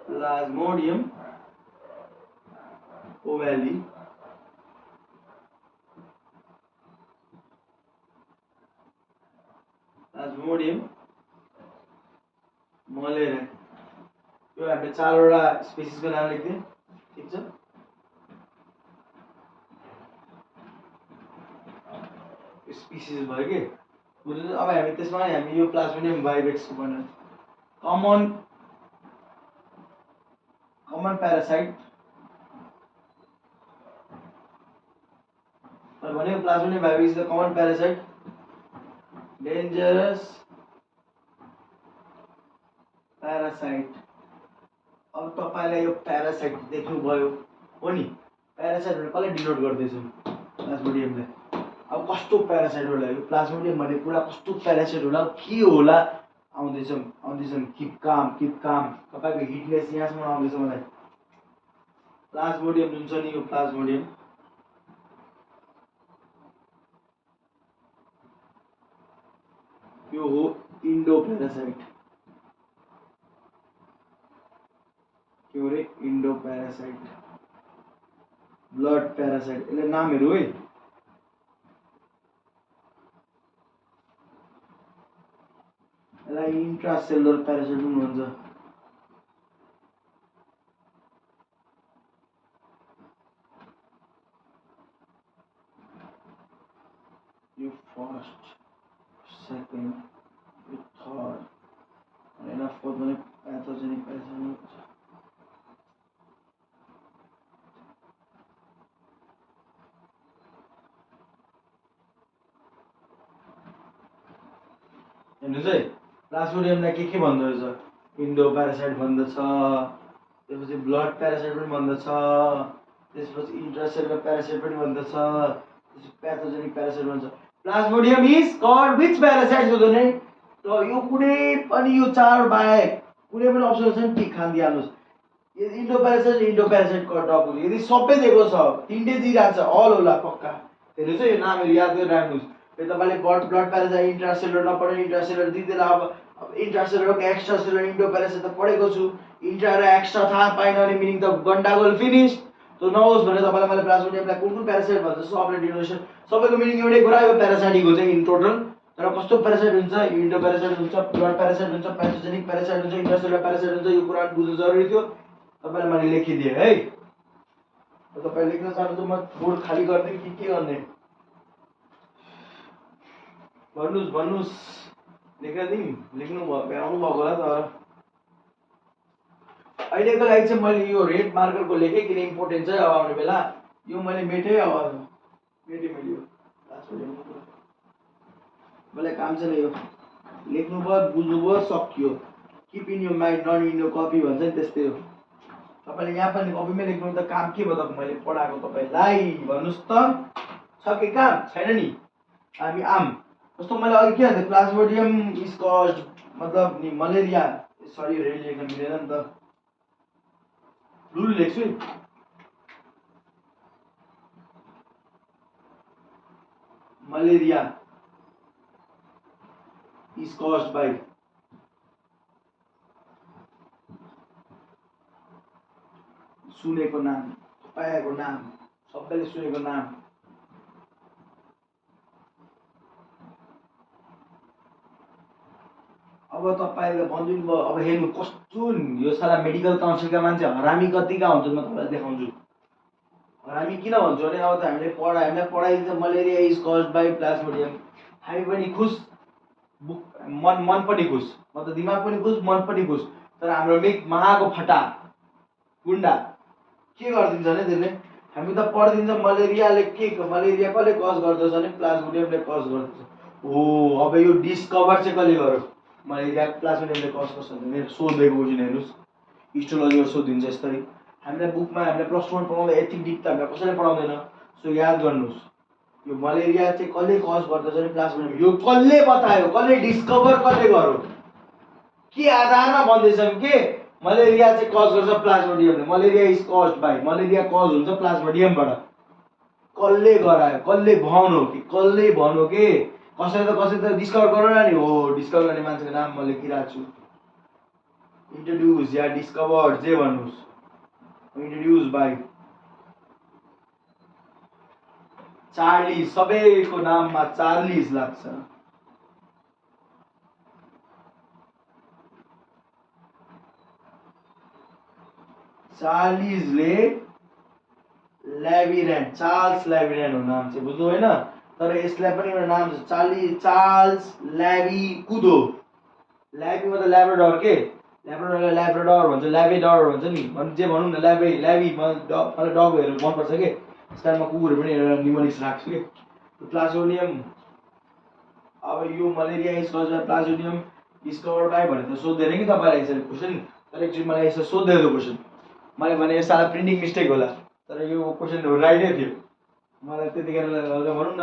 Plasmodium ovale Plasmodium malaria यो हामीले 4 वटा स्पीसीज को नाम लेख्दियौ ठीक छ स्पीसीज भयो के बुझ्नु अब हामी त्यसमा हामी यो प्लाज्मोडियम भाइवेक्स को बनाउँ कमन प्यारासाइट भनेको plasmodium vivax is the common parasite dangerous parasite अब तपाईलाई यो प्यारासाइट देख्नु भयो हो नि प्यारासाइट भने कसले डिनोट गर्दैछौं प्लाज्मोडियमले अब कस्तो प्यारासाइट होला यो प्लाज्मोडियम भन्ने कुरा कस्तो प्यारासाइट होला के होला आउँदैछौं किप काम तपाईको हिटनेस यहाँसम्म आउँदैछ मलाई प्लाज्मोडियम जुन छ नि यो प्लाज्मोडियम यो हो इन्डो प्यारासाइट के हो रे इन्डो प्यारासाइट ब्लड प्यारासाइट यसले नामहरु है यसलाई इन्ट्रासेलुलर प्यारासाइट पनि भन्छ यो फर्स्ट सेकेन्ड यो थर्ड अनि फोर्थ भने प्याथोजेनिक प्यारासाइट हेर्नुस् है प्लाज्मोडियमलाई के भन्दो रहेछ इन्डो प्यारासाइट भन्दछ त्यसपछि ब्लड प्यारासाइट पनि भन्दछ त्यसपछि इन्ट्रासेलुलर प्यारासाइट पनि भन्दछ त्यसपछि प्याथोजेनिक प्यारासाइट भन्छ plasmodium is called which parasite हो भने त यो कुनै पनि यो चार बाहेक कुनै पनि अप्सन छ नि टिक खान दिहाल्नुस् यदि इन्डो प्यारासाइट कट डक यदि सबै दिएको छ तीनटै दिइराछ अल होला पक्का हेर्नुस् है यो नामहरु याद गरेर राख्नुस् यो तपाईले ब्लड प्यारासाइट इन्ट्रासेलुलर नपढे इन्ट्रासेलुलर दिदैला अब intracellular extra cellular Indo parasite त पढेको छु इन्ट्रा र एक्स्ट्रा थाहा पाइन भने मिनिङ त गन्डागोल फिनिश त नहोस् भने तपाईलाई मैले प्लाज्मोडियमलाई कुन प्यारासाइट भन्छ सबले डिनोमिनेसन सबैको मिनिङ एउटै कुरा यो प्यारासाइटिक हो चाहिँ इन टोटल तर कस्तो प्यारासाइट हुन्छ इन्डो प्यारासाइट हुन्छ ब्लड प्यारासाइट हुन्छ प्याथोजेनिक प्यारासाइट हुन्छ इन्ट्रासेलुलर प्यारासाइट हुन्छ यो कुरा बुझ्नु जरुरी थियो तपाईलाई मैले लेखिदिए है तपाईले लेख्न चाहनुहुन्छ म बोर्ड खाली गर्दै के गर्ने भन्नुस् लेखेर दिम लेख्नु भयो आउनु भएको होला तर अहिलेको लागि चाहिँ मैले यो रेड मार्करको लेखेँ किन इम्पोर्टेन्ट छ अब आउने बेला यो मैले मेटे मैले यो मलाई काम छैन यो लेख्नु भयो बुझ्नु भयो सक्यो keep in your mind not in your copy भन्छ नि त्यस्तै हो तपाईले यहाँ पनि कपीमै लेख्नु त काम के भयो त मैले पढाएको तपाईलाई भन्नुस् त छ के काम छैन नि हामी आम जस्तो मैले अघि के भन्थे प्लाज्मोडियम इज कज्ड मतलब नि मलेरिया सरी रेड लेख्न मिलेन नि त ब्लू लेख्छु मलेरिया is caused by सुनेको नाम पाएको नाम सबैले सुनेको नाम तपाईले भन्दिनु भयो अब हेर्नु कस्तो यो साला मेडिकल काउन्सिलका मान्छे हरामी कतिका हुन्छन् म तपाईलाई देखाउँछु। हरामी किन भन्छु भने अब त हामीलाई पढाइदिन्छ malaria is caused by plasmodium. हामी पनि खुस, मन पनि खुस, मतलब दिमाग पनि खुस, मन पनि खुस। तर हाम्रो महाको फटा गुन्डा के गरिदिन्छ भने त्यसले हामी त पढिदिन्छ मलेरियाले मलेरिया कसले कज गर्दछ भने प्लाज्मोडियमले कज गर्दछ। हो अब यो डिस्कभर चाहिँ कसले गर्यो? मलेरिया प्लाज्मोडियमले कज गर्छ भने सोधेको क्वेसन हेर्नुस्, हिस्टोलोजीमा सोधिन्छ यसरी। हामीलाई बुकमा हामीलाई प्लस 1 पढाउँदा यति डिप त हामीलाई कसैले पढाउँदैन। सो याद गर्नुस् यो मलेरिया चाहिँ कसले कज गर्दछ भने प्लाज्मोडियम। यो कसले बतायो, कसले डिस्कभर कसले गर्यो, के आधारमा भन्दैछन् के मलेरिया चाहिँ कज गर्छ प्लाज्मोडियमले। Malaria is caused by, malaria cause हुन्छ प्लाज्मोडियमबाट। कसले गरायो, कसले भन्यो कि कसले भन्यो के कसै त डिस्कभर गरौ न नि। हो डिस्कभर गर्ने मान्छेको नाम म लेखिरहेको छु। इन्ट्रोड्युस या डिस्कभर जे भन्नुस्, इन्ट्रोड्युस बाइ चार्लिस। सबैको नाममा चार्लिस लाग्छ। चार्लिसले लेविरेन, चार्ल्स लेविरेन हो नाम चाहिँ, बुझ्नु होइन। तर यसलाई पनि एउटा नाम छ चार्ल्स लेवी कुदो। लेवी मतलब ल्याब्राडोर के, ल्याब्राडोरलाई ल्याब्राडोर भन्छ, ल्यावेडोर भन्छ नि, जे भनौँ न। लेवी मलाई डगहरू मनपर्छ के, त्यसकारण म कुकुरहरू पनि एउटा निमोनिक्स राख्छु के। प्लाज्मोडियम अब यो malaria is caused by plasmodium discovered by भनेर त सोध्दैन कि तपाईँलाई यसरी क्वेसन। तर एकचोटि मलाई यसो सोध्दै थियो क्वेसन, मैले भने यो साला प्रिन्टिङ मिस्टेक होला। तर यो क्वेसन राइटै थियो। मलाई त्यतिखेर भनौँ न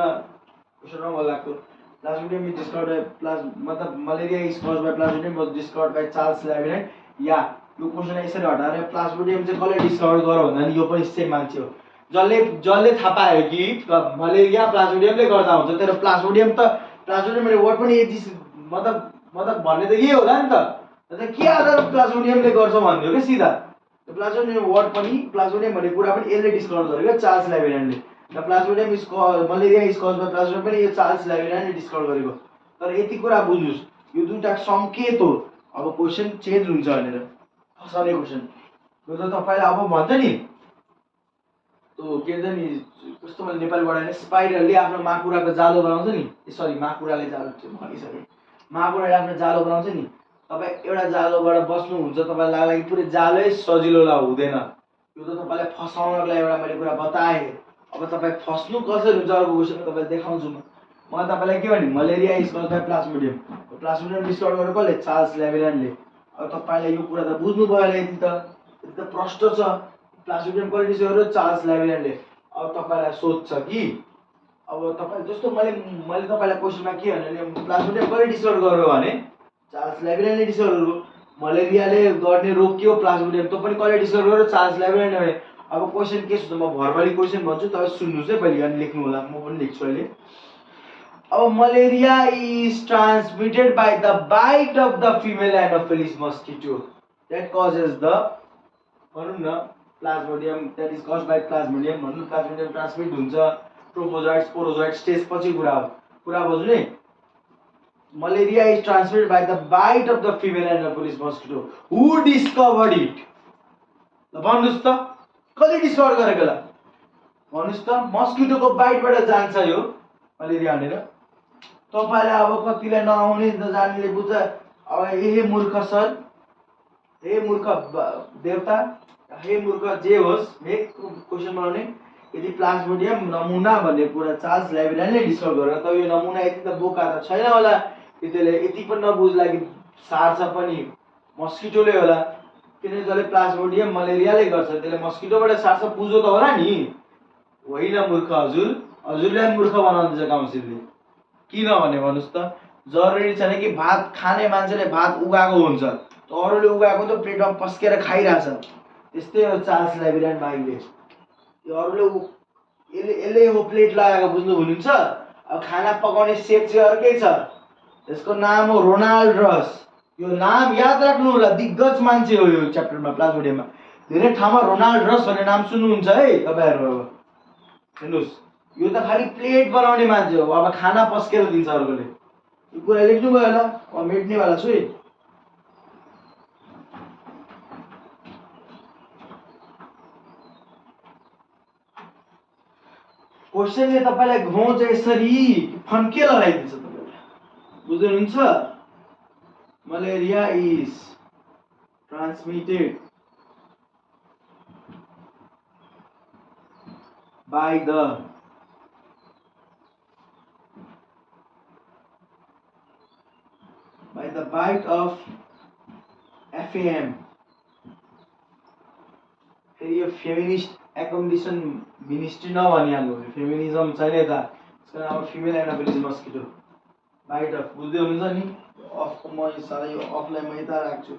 क्वेसन रङ लाग्थ्यो। प्लाज्मोडियम इज डिस्कभर्ड बाइ मतलब malaria is caused by plasmodium was discovered by Charles Laveran. या यो क्वेसन यसरी हटाएर प्लाज्मोडियम चाहिँ कसले डिस्कभर गर्यो भन्दा नि यो पनि सेम मान्छे हो जसले थाहा पायो कि मलेरिया प्लाज्मोडियमले गर्दा हुन्छ। तर प्लाज्मोडियम वर्ड पनि यति मतलब भन्ने त यही होला नि त। के आधारमा प्लाज्मोडियमले गर्छ भन्ने हो क्या सिधा। प्लाज्मोडियम वर्ड पनि प्लाज्मोडियम भन्ने कुरा पनि यसले डिस्कभर गर्यो क्या चार्ल्स लेविरेनले। Plasmodium is malaria is caused by plasmodium पनि यो चार्ल्स लेविरेनले डिस्कभर गरेको। तर यति कुरा बुझ्नुस् यो दुईटा संकेत हो अब क्वेसन चेन्ज हुन्छ भनेर। फसाउने क्वेसन यो त तपाईले अब भन्छ नि त्यो के भन्छ नि कस्तो मैले नेपालीबाट हैन स्पाइडरले आफ्नो माकुराको जालो बनाउँछ नि, सरी माकुराले जालो भनिसके, माकुराले आफ्नो जालो बनाउँछ नि। तपाई एउटा जालोबाट बस्नुहुन्छ, तपाईलाई लाग्ला कि पुरै जालै सजिलोला हुँदैन। यो त तपाईलाई फसाउनको लागि एउटा मैले कुरा बताए। अब तपाई फस्नु कसरी हुन्छ अर्को क्वेसनमा तपाईलाई देखाउँछु म। मैले तपाईलाई के भने malaria is caused by plasmodium. Plasmodium discover गरेको कसले? चार्ल्स लेविरेनले। अब तपाईलाई यो कुरा त बुझ्नु भयो होला। यति त प्रष्ट छ। प्लाज्मोडियम कसले डिस्कभर गर्यो? चार्ल्स लेविरेनले। अब तपाईलाई सोध्छ कि अब तपाई जस्तो मैले तपाईलाई क्वेसनमा के भने प्लाज्मोडियम कसले डिस्कभर गर्यो भने चार्ल्स लेविरेनले डिस्कभर गर्यो। मलेरियाले गर्ने रोग के हो? प्लाज्मोडियम। त्यो पनि कसले डिस्कभर गर्यो? चार्ल्स लेविरेनले भने। अब क्वेसन के सोध्छ म भर्बली क्वेसन भन्छु, तपाईँ सुन्नुस् है पहिले अनि लेख्नु होला, म पनि लेख्छु अहिले। अब malaria is transmitted by the bite of the female anopheles mosquito that causes the भनौँ न plasmodium that is caused by plasmodium भन्नु। प्लाज्मोडियम ट्रान्समिट हुन्छ प्रोपोजोइट स्पोरोजोइट स्टेज पछि कुरा बुझ्नु नि। Malaria is transmitted by the bite of the female anopheles mosquito who discovered it. ल भन्नुस् त कसले डिस्कभर गरेको ल भन्नुस् त। मस्किटोको बाइटबाट जान्छ यो मलेरिया भनेर। तपाईलाई अब कतिलाई नआउने त जान्नेले बुझ्छ। अब हे मूर्ख सर, हे मूर्ख देवता, हे मूर्ख जे होस्, हे क्वेसन बनाउने यदि प्लाज्मोडियम नमुना भन्ने कुरा चार्ल्स लेविरेनले डिस्कभर गरेर त यो नमुना यति त बोका त छैन होला कि त्यसले यति पनि नबुझ्ला कि सार्छ पनि मस्किटोले होला। किनकि जसले प्लाज्मोडियम मलेरियाले गर्छ त्यसले मस्किटोबाट सार्छ बुझो त होला नि। होइन मूर्ख हजुर, हजुरलाई मूर्ख बनाउँदैछ काउन्सिलले। किन भने भन्नुस् त जरुरी छैन कि भात खाने मान्छेले भात उगाएको हुन्छ, अरूले उगाएको त प्लेटमा पस्केर खाइरहेछ। त्यस्तै हो चार्ल्स लेविरेन भाइले। यो अरूले यसले हो प्लेट लगाएको बुझ्नु हुनुहुन्छ। अब खाना पकाउने सेफ चाहिँ अर्कै छ, यसको नाम हो रोनाल्ड रस। यो नाम याद राख्नु होला, दिग्गज मान्छे हो यो च्याप्टरमा प्लाज्मोडियममा। धेरै ठाउँमा रोनाल्ड रस भन्ने नाम सुन्नुहुन्छ है तपाईहरु। अब हेर्नुस् यो त खाली प्लेट बनाउने मान्छे हो, अब खाना पस्केर दिन्छ अर्कोले। यो कुरा लेख्नु भयो होला, म मेट्नेवाला छु है। क्वेसनले तपाईलाई घोच यसरी फन्के लगाइदिन्छ तपाईलाई बुझ्दै हुनुहुन्छ malaria is transmitted by the bite of FAM फेरि यो फेमिनिस्ट एकोमोडेसन मिनिस्ट्री नभनिहाल्नु फेमिनिजम छैन यता त्यसको नाम female anopheles mosquito bite of बुझ्दै हुनुहुन्छ नि अफको म साला यो अफलाई म यता राख्छु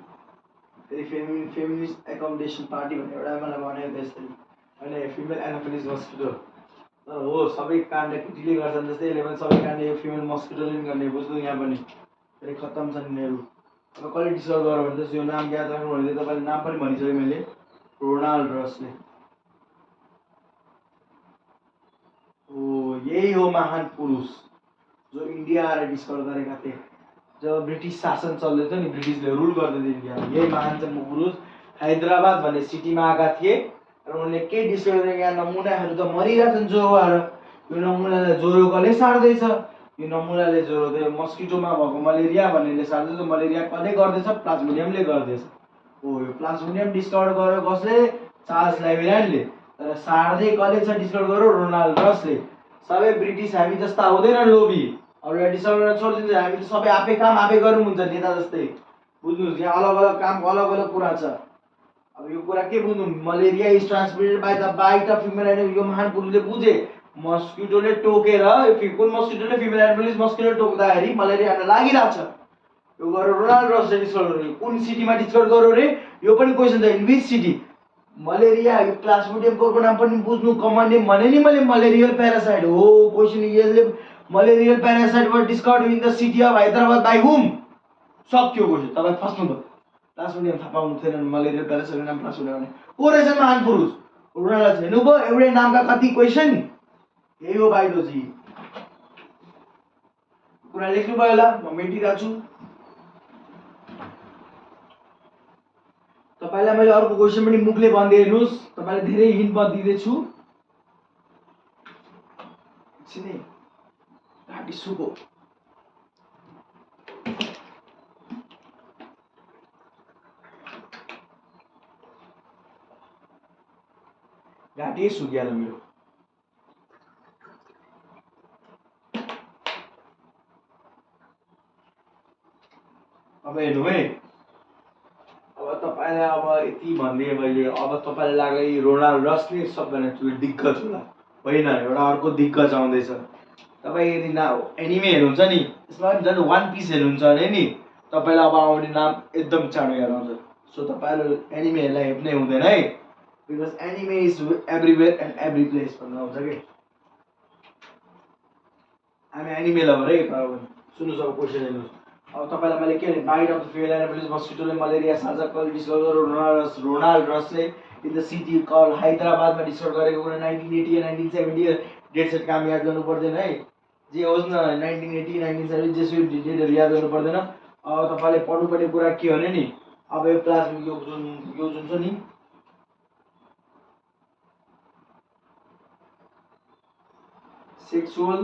फेरि फेमिनिस्ट एकोमोडेसन पार्टी भन्ने एउटा मलाई भनेको त्यसरी होइन फिमेल एनाफिलिस मस्किटो तर हो सबै काण्ड केटीले गर्छन् जस्तै यसले पनि सबै काण्ड यो फिमेल मस्किटोले पनि गर्ने बुझ्नु यहाँ पनि फेरि खत्तम छन् यिनीहरू अब कसले डिस्कभर गर्यो भने चाहिँ यो नाम याद राख्नु भने तपाईँले नाम पनि भनिसकेँ मैले रोनाल्ड रसले हो यही हो महान पुरुष जो इन्डिया आएर डिस्कभर गरेका थिए जब ब्रिटिस शासन चल्दै थियो नि ब्रिटिसले रुल गर्दै थियो इन्डियामा यही महान चाहिँ पुरुष हैदराबाद भन्ने सिटीमा आएका थिए र उनले के डिस्कभर गरे यहाँ नमुनाहरू त मरिरहेछन् ज्वरो आएर यो नमुनालाई ज्वरो कसले सार्दैछ यो नमुनाले ज्वरो त्यो मस्किटोमा भएको मलेरिया भन्नेले सार्दैछ मलेरिया कसले गर्दैछ प्लाज्मोडियमले गर्दैछ हो यो प्लाज्मोडियम डिस्कभर गर्यो कसले चार्ल्स लेभिनान्डले तर सार्दै कसले छ डिस्कभर गर्यो रोनाल्ड रसले सबै ब्रिटिस हामी जस्ता हुँदैन लोभी अरूलाई डिस्कभर गर्न छोडिदिन्छ हामी त सबै आफै काम आफै गर्नु हुन्छ नेता जस्तै बुझ्नुहोस् यहाँ अलग अलग काम अलग अलग कुरा छ अब यो कुरा के बुझ्नु malaria is transmitted by the bite of female anopheles यो महान पुरुषले बुझे मस्किटोले टोकेर कुन मस्किटोले फिमेल एनाफिलिस मस्किटोले टोक्दाखेरि मलेरिया लागिरहेछ यो गरेर रोनाल्ड रसले डिस्कभर गर्यो कुन सिटीमा डिस्कभर गर्यो रे यो पनि क्वेसन छ इन विच सिटी मलेरिया यो प्लाज्मोडियमको नाम पनि बुझ्नु कमन नेम भने नि मैले मलेरियल प्यारासाइट हो क्वेसन यसले malarial parasite was discovered in the city of Hyderabad by whom सक्यो क्वेसन तपाईँ फस्नु भयो प्लाज्मोडियम थाहा पाउनु थिएन मलेरियल प्यारासाइटको नाम प्लाज्मोडियम भने को रहेछ महान पुरुष रोनाल्ड हेर्नुभयो एउटै नामका कति क्वेसन यही हो बायोलोजी कुरा लेख्नुभयो होला म मेटिरहेको छु तपाईलाई मैले अर्को क्वेसन पनि मुखले भन्दै हेर्नुस् तपाईलाई धेरै हिन्ट म दिँदैछु एकछिन घाँटी सुको घाँटी सुकिहाल्यो मेरो अब हेर्नु है अब तपाईलाई अब यति भनिदिएँ मैले अब तपाईलाई लाग्यो रोनाल्ड रस नै सबभन्दा ठुलो दिग्गज होला होइन एउटा अर्को दिग्गज आउँदैछ तपाईँ यदि एनिमे हेर्नुहुन्छ नि यसमा पनि झन् वान पिस हेर्नुहुन्छ भने नि तपाईँलाई अब आउने नाम एकदम चाँडो याद आउँछ सो तपाईँले एनिमेहरूलाई हेप्नै हुँदैन है because anime is everywhere and every place भन्नु आउँछ कि हामी एनिमे लभर है सुन्नुहोस् अब क्वेसन हेर्नुहोस् अब तपाईँलाई मैले के भने bite of the female anopheles मस्किटोले मलेरिया साझा कसले डिस्कभर गर्यो रोनाल्ड रसले इन द सिटी कल हैदराबादमा डिस्कभर गरेको कुरा 1980 या 1970 डेट सेट काम याद गर्नु पर्दैन है जे होस् न 1980 1970 जेसुकै डेटहरू याद गर्नु पर्दैन अब तपाईँले पढ्नुपर्ने कुरा के हो नि अब यो प्लाज्मा यो जुन छ नि sexual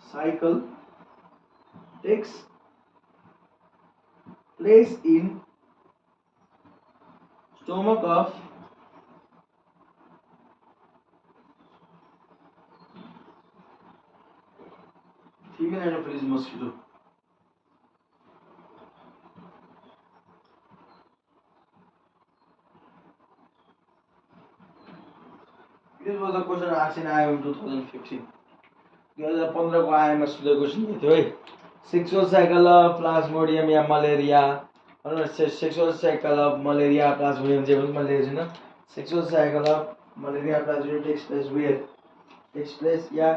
cycle takes place in stomach of female anopheles mosquito. This was a question asked in IIM 2015. 2015 को आएमा सुधे क्वेसन थियो है सेक्सुअल साइकल अफ प्लाज्मोडियम या malaria sexual cycle of malaria plasmodium जे पनि मैले लेखेको छैन sexual cycle of malaria plasmodium takes place where takes place या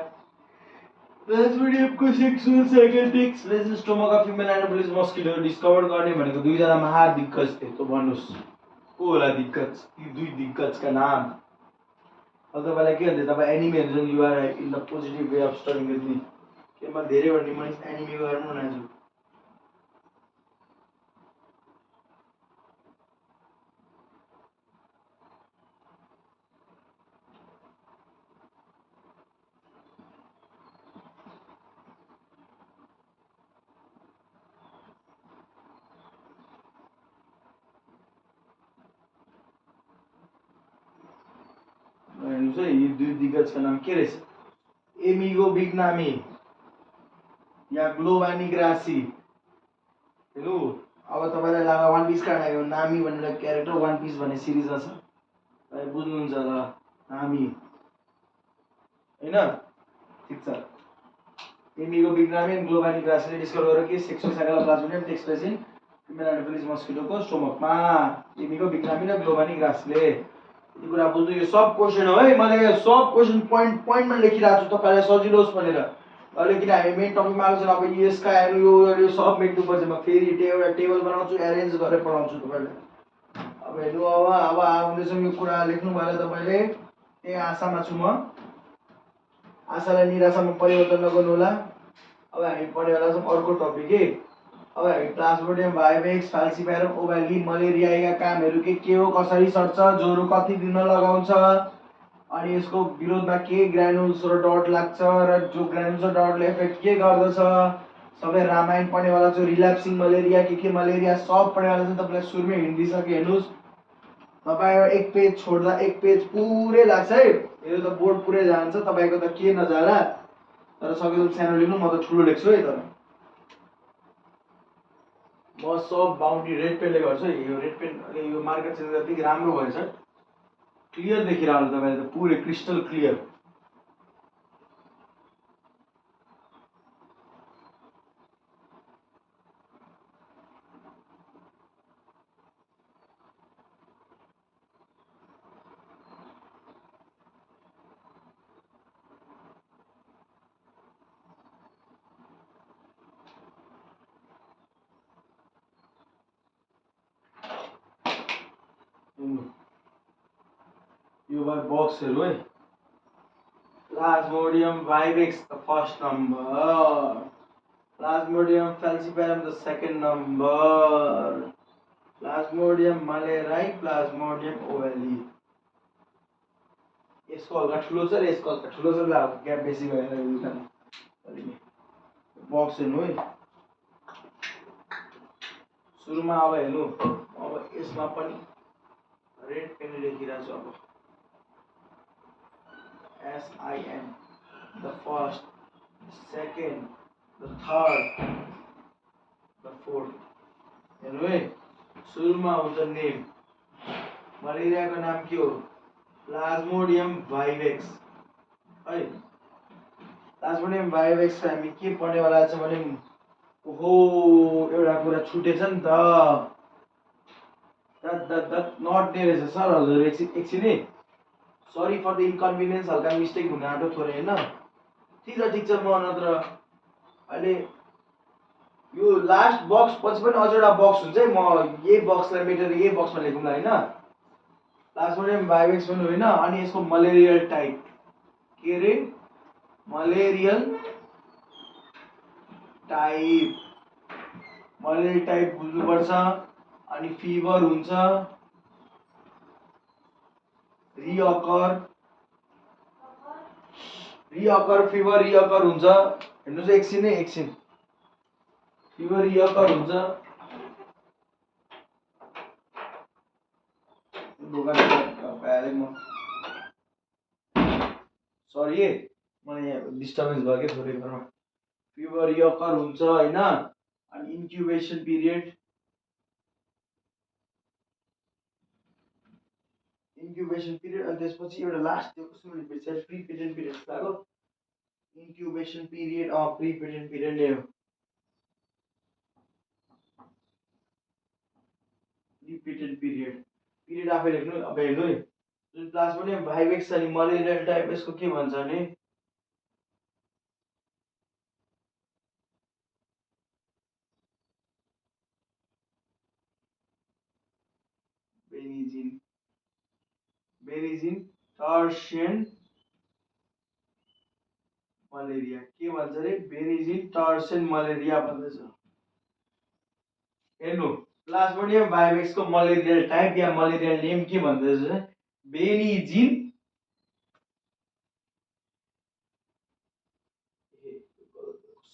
प्लाज्मोडियमको sexual cycle takes place in stomach of female anopheles mosquito discover गर्ने भनेको दुईजना महादिग्गज थिए त भन्नुस् को होला दिग्गज यी दुई दिग्गजका नाम अब तपाईलाई के भन्दै तपाईँ एनिमे हेर्नु you are in the positive way of studying with me केमा धेरै भन्ने मैले एनिमे गर्नु भनेको छु हेर्नुहोस् है, यो दुई दिग्गजको नाम के रहेछ? एमिगो बिग्नामी या ग्लोबानी ग्रासी। हेर्नु, अब तपाईँलाई लाग्यो वान पिस कहाँ आयो? नामी भनेर क्यारेक्टर वान पिस भन्ने सिरिजमा छ, तपाईँ बुझ्नुहुन्छ होला नामी होइन? ठिक छ, एमिगो बिग्नामी एन्ड ग्लोबानी ग्रासीले डिस्कभर गरेर के sexual cycle plasmodium takes place in female anopheles मस्किटोको स्टोमकमा। एमिगो बिग्नामी र ग्लोबानी ग्रासीले। यति कुरा बुझ्नु, यो सब क्वेसन हो है, मैले सब क्वेसन पोइन्ट पोइन्टमा लेखिरहेको छु तपाईँलाई सजिलो होस् भनेर। अहिले किन हामी मेन टपिकमा आएको छैन, अब यसका यो सब मेट्नुपर्छ। म फेरि एउटा टेबल बनाउँछु, एरेन्ज गरेर पढाउँछु तपाईँलाई। अब हेर्नु, अब आउँदैछ यो कुरा लेख्नु भयो तपाईँले, त्यही आशामा छु म। आशालाई निराशामा परिवर्तन नगर्नु होला। अब हामी पढ्नेवाला छौँ अर्को टपिक है। अब हामी प्लाज्मोडियम भाइवेक्स फाल्सिपारम ओभाइली मलेरियाका कामहरू के हो, कसरी सर्छ, ज्वरो कति दिन लगाउँछ, अनि यसको विरोधमा के ग्रानुल्स र डट लाग्छ, र जो ग्रानुल्स र डटले एफेक्ट के गर्दछ, सबै रामायण पढ्नेवाला छ। रिल्याप्सिङ मलेरिया के मलेरिया सब पढ्नेवाला छ। तपाईँलाई सुरुमै हिँड दिइसकेँ, हेर्नुहोस् तपाईँ एक पेज छोड्दा एक पेज पुरै लाग्छ है। यो त बोर्ड पुरै जान्छ, तपाईँको त के नजाला, तर सकेसम्म सानो लेख्नु, म त ठुलो लेख्छु है। तर म सब बााउन्ड्री रेड पेनले गर्छु है। यो रेड पेन यो मार्कर चेन्ज गर्दा राम्रो भएछ, क्लियर देखिरहन्छ तपाईँले त, पुरै क्रिस्टल क्लियर। यो भयो बक्सहरू है। Plasmodium vivax the first number, Plasmodium falciparum the second number, Plasmodium malarii, Plasmodium ovale। यसको हल्का ठुलो छ र यसको हल्का ठुलो छ, ल ग्याप बेसी भएर बक्स हेर्नु है। सुरुमा अब हेर्नु, अब यसमा पनि रेड पेन लेखिरहेको छु। अब SIN, the first, the second, the third, the fourth। हेर्नु है, सुरुमा हुन्छ नेम, मलेरियाको नाम के हो? प्लाज्मोडियम भाइवेक्स है। प्लाज्मोडियम भाइवेक्स हामी के पढ्नेवाला छ भने, ओहो एउटा कुरा छुटेछ नि त, नट डे रहेछ सर। हजुर एकछिन है, सरी फर द इन्कन्भिनियन्स, हल्का मिस्टेक हुन आँट्यो थोरै होइन। ठिक छ म नत्र अहिले यो लास्ट बक्स पछि पनि अझ एउटा बक्स हुन्छ है, म यही बक्सलाई मेटेर यही बक्समा लेखौँला होइन। प्लाज्मोडियम भाइवेक्स पनि होइन, अनि यसको मलेरियल टाइप के अरे, मलेरियल टाइप बुझ्नुपर्छ। अनि फिभर हुन्छ, रिअकर फिभर रिअकर हुन्छ। हेर्नुहोस् एकछिन है, एकछिन, फिभर रिअकर हुन्छ। सरी है, मलाई यहाँ डिस्टर्बेन्स भयो कि थोरै घरमा। फिभर रिअकर हुन्छ होइन, अनि इन्क्युबेसन पिरियड अनि त्यसपछि एउटा लास्ट त्यो कस्तो रिपिट प्री पेटेन्ट पिरियड लाग्यो। Incubation period pre patent period ल्यायो, प्री पेटेन्ट पिरियड आफै लेख्नु। अब हेर्नु है, जुन प्लाज्मोडियम भाइवेक्स अनि मलेरियल टाइप, यसको के भन्छ भने बेनिजिन टर्सियन मलेरिया। के भन्छ अरे, बेनिजिन टर्सियन मलेरिया भन्दछ। हेर्नु, प्लाज्मोडियम भाइवेक्स को मलेरियल टाइप या मलेरियल नेम के भन्दछ? बेनिजिन,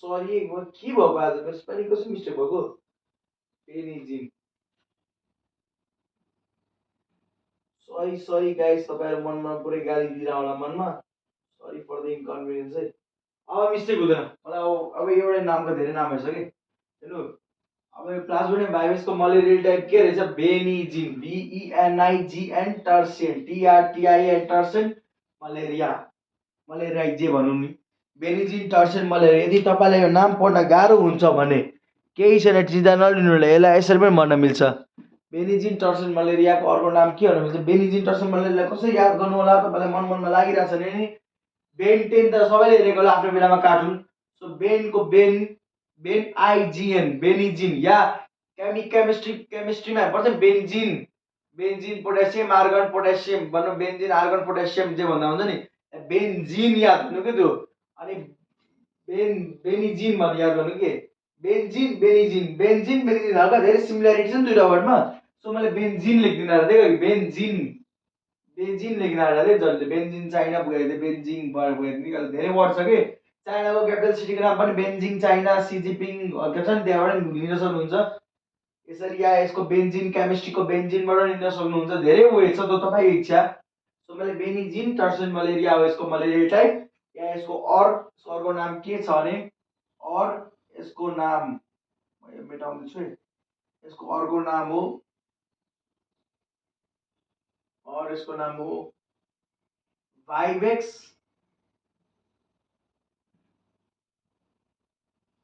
सरी के भएको आज मेरो स्पेलिङ कसो मिस्टेक भएको? सही सही गाइस, तपाईहरु मनमा पुरै गाली दिइरा होला मनमा, सरी फर द इन्कन्भिनियन्स है। अब मिस्टेक हुँदैन मलाई, अब एउटै नामको धेरै नाम रहेछ कि हेर्नु। अब यो प्लाज्मोडियम भाइरसको मलेरियल टाइप के रहेछ, बेनिजिन, BENIGN टर्सेन, TRTIN टर्सेन मलेरिया, मलेरिया जे भनौँ नि, बेनिजिन टर्सेन मलेरिया। यदि तपाईँलाई यो नाम पढ्न गाह्रो हुन्छ भने केही छैन, चिन्ता नलिनु होला, यसलाई यसरी पनि भन्न मिल्छ। बेनिजिन टर्सेन मलेरियाको अर्को नाम के भन्न मिल्छ, बेनिजिन टर्सेन मलेरिया कसरी याद गर्नु होला तपाईँलाई मनमा लागिरहेछ नि। बेन 10 त सबैले हेरेको होला आफ्नो बेलामा कार्टुन। सो बेनको बेन IGN बेनिजिन, या केमिस्ट्रीमा पर्छ benzene, benzene potassium argon potassium भन्नु, बेन्जिन आर्गन पोटेसियम जे भन्दा हुन्छ नि, बेन्जिन याद गर्नु के त्यो। अनि बेनिजिन भन्ने याद गर्नु के, बेन्जिन बेनिजिन हल्का धेरै सिमिल्यारिटी छ नि दुईटा वर्डमा। सो मैले बेन्जिन लेखिदिन आएको थिएँ, बेन्जिन लेखिदिन आएको थिएँ जसले बेन्जिन चाइना पुगेको थिएँ, बेन्जिङ पुगेको थिएँ, धेरै वर्ड छ कि। चाइनाको क्यापिटल सिटीको नाम पनि बेन्जिङ चाइना, सी जिनपिङ के छ नि, त्यहाँबाट पनि लिन सक्नुहुन्छ यसरी, या यसको बेन्जिन केमिस्ट्रीको बेन्जिनबाट लिन सक्नुहुन्छ, धेरै वेट छ, त तपाईँको इच्छा। सो मैले बेनिजिन टर्सेन मलेरिया हो यसको मलेरियल टाइप, या यसको अर्को नाम के छ भने, यसको नाम म मेटाउँदैछु है, यसको अर्को नाम हो, यसको नाम हो वाइवेक्स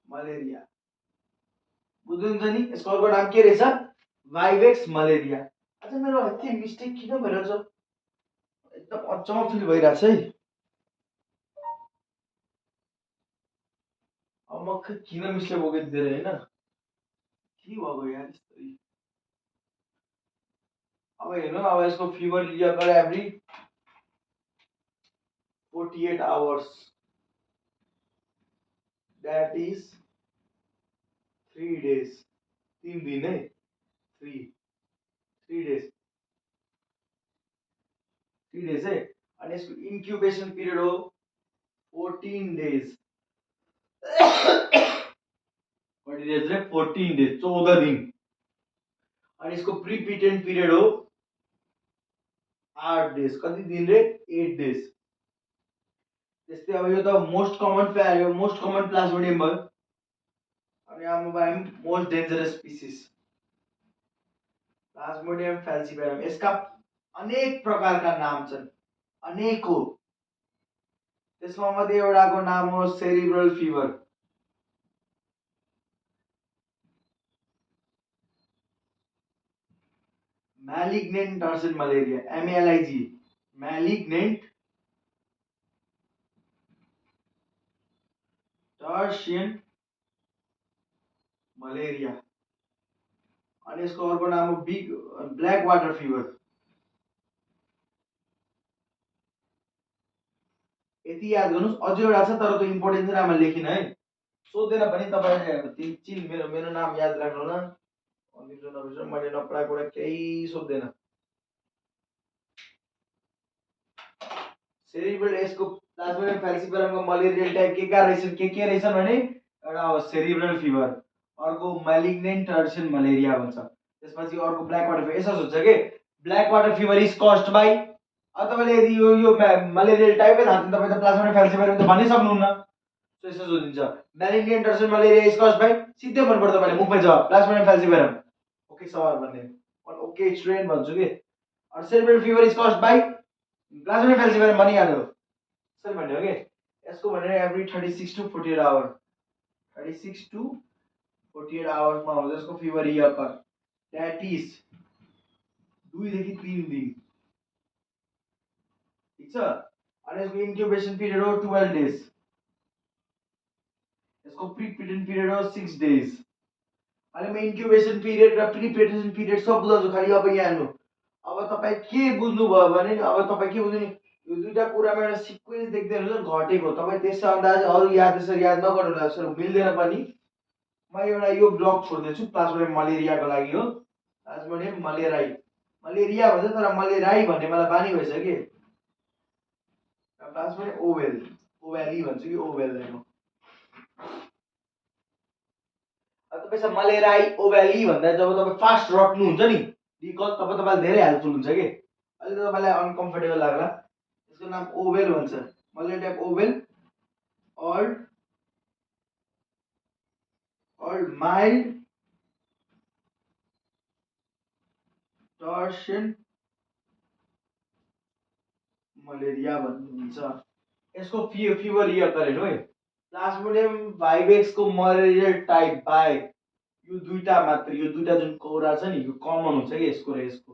मलेरिया, बुझ्नुहुन्छ नि। यसको अर्को नाम के रहेछ, वाइवेक्स मलेरिया। अच्छा मेरो यति मिस्टेक किन भइरहेछ, एकदम अचम्म फिल भइरहेछ है। अब म किन मिस्टेक हो कि धेरै होइन, के भएको यार यस्तै। अब हेर्नु, अब यसको फिभर लिएर every 48 hours, that is 3 days, 3 दिन है, 3 days, 3 days है। अनि यसको इन्क्युबेसन पिरियड हो 14 days, कति डेज रे, 14 days, 14 दिन। अनि यसको प्रिपिटेन्ट पिरियड हो 8 days, कति दिन रे, 8 days। त्यस्तै अब यो त मोस्ट कमन प्लाज्मोडियम भयो। अनि अब I'm most dangerous species, plasmodium falciparum. यसका अनेक प्रकारका नाम छन्, अनेकौं। त्यसमा मध्ये एउटाको नाम हो cerebral fever, malignant tertian malaria, MALIG, malignant tertian malaria. अनि यसको अर्को नाम हो बिग ब्ल्याक वाटर फिभर। यति याद गर्नुस्, अझै एउटा छ तर त्यो इम्पोर्टेन्ट चाहिँ मैले लेखिन है, सोध्दैन पनि तपाईले चिन मेरो नाम याद राख्नु होला, मैले नपढाएको कुरा केही सोध्दैन। सेरिब्रल, यसको प्लाज्मोडियम फ्याल्सिपेरमको मलेरियल टाइप के रहेछन् भने, एउटा हो सेरिब्रल फिभर, अर्को मैलिग्नेंट टर्शियन मलेरिया भन्छ, त्यसपछि अर्को ब्ल्याक वाटर फिभर। यसो सोध्छ के black water fever is caused by, अब तपाईले यदि यो मलेरियल टाइपै थाहा छ तपाईँ त प्लाज्मोडियम फ्याल्सिपेरम त भनि सक्नुहुन्न। सो यसो सोधिन्छ, malignant tertian malaria is caused by, सिधै भन्नु पर्छ तपाईले मुखमै जवाब, प्लाज्मोडियम फ्याल्सिपेरम। ओके सवाल भन्ने, ओके स्टुडेन्ट भन्छु के। अनि cerebral fever is caused by plasmodium falciparum भनिहाल्यो, यसरी भन्ने हो के। यसको भनेर एभ्री 36 to 48 आवर, 36 to 48 आवर्समा हुन्छ यसको फिभर इयकर, दैट इज 2 देखि 3 दिन, ठीक छ। अनि यसको इन्क्युबेसन पिरियड हो 12 days, यसको प्रिपिटेन्ट पिरियड हो 6 days। अनि म इन्क्युबेसन पिरियड र प्रिपिटेसन पिरियड सब बुझाउँछु, खाली अब यहाँ हेर्नु। अब तपाईँ के बुझ्नुभयो भने, अब तपाईँ के बुझ्नु, यो दुईटा कुरामा एउटा सिक्वेन्स देख्दै हुनुहुन्छ घटेको, तपाईँ त्यसै अन्दाज अरू यसरी याद नगर्नु होला, यसरी मिल्दैन पनि। म एउटा यो ब्लक छोड्दैछु प्लाज्मोडियम मलेरियाको लागि हो, प्लाज्मोडियम मलेराई, मलेरिया भन्छ तर मलेराई भन्ने मलाई बानी भइसक्यो। प्लाज्मोडियम ओभेली भन्छु कि ओभेललाई म। अब तपाईँ मलेराई ओभेली भन्दा जब तपाईँ फास्ट रट्नुहुन्छ नि डिकल, तब तपाईलाई धेरै हेल्पफुल हुन्छ के। अहिले तपाईँलाई अनकम्फर्टेबल लाग्ला। यसको नाम ओभेल भन्छ, malaria type ovale or mild torsion malaria भनिन्छ। यसको फिभर रिएक्ट गरेन है। प्लाज्मोडियम भाइवेक्स को मलेरियल टाइप बाहेक यो दुईटा मात्र, यो दुईटा जुन कौरा छ नि यो कमन हुन्छ कि यसको र यसको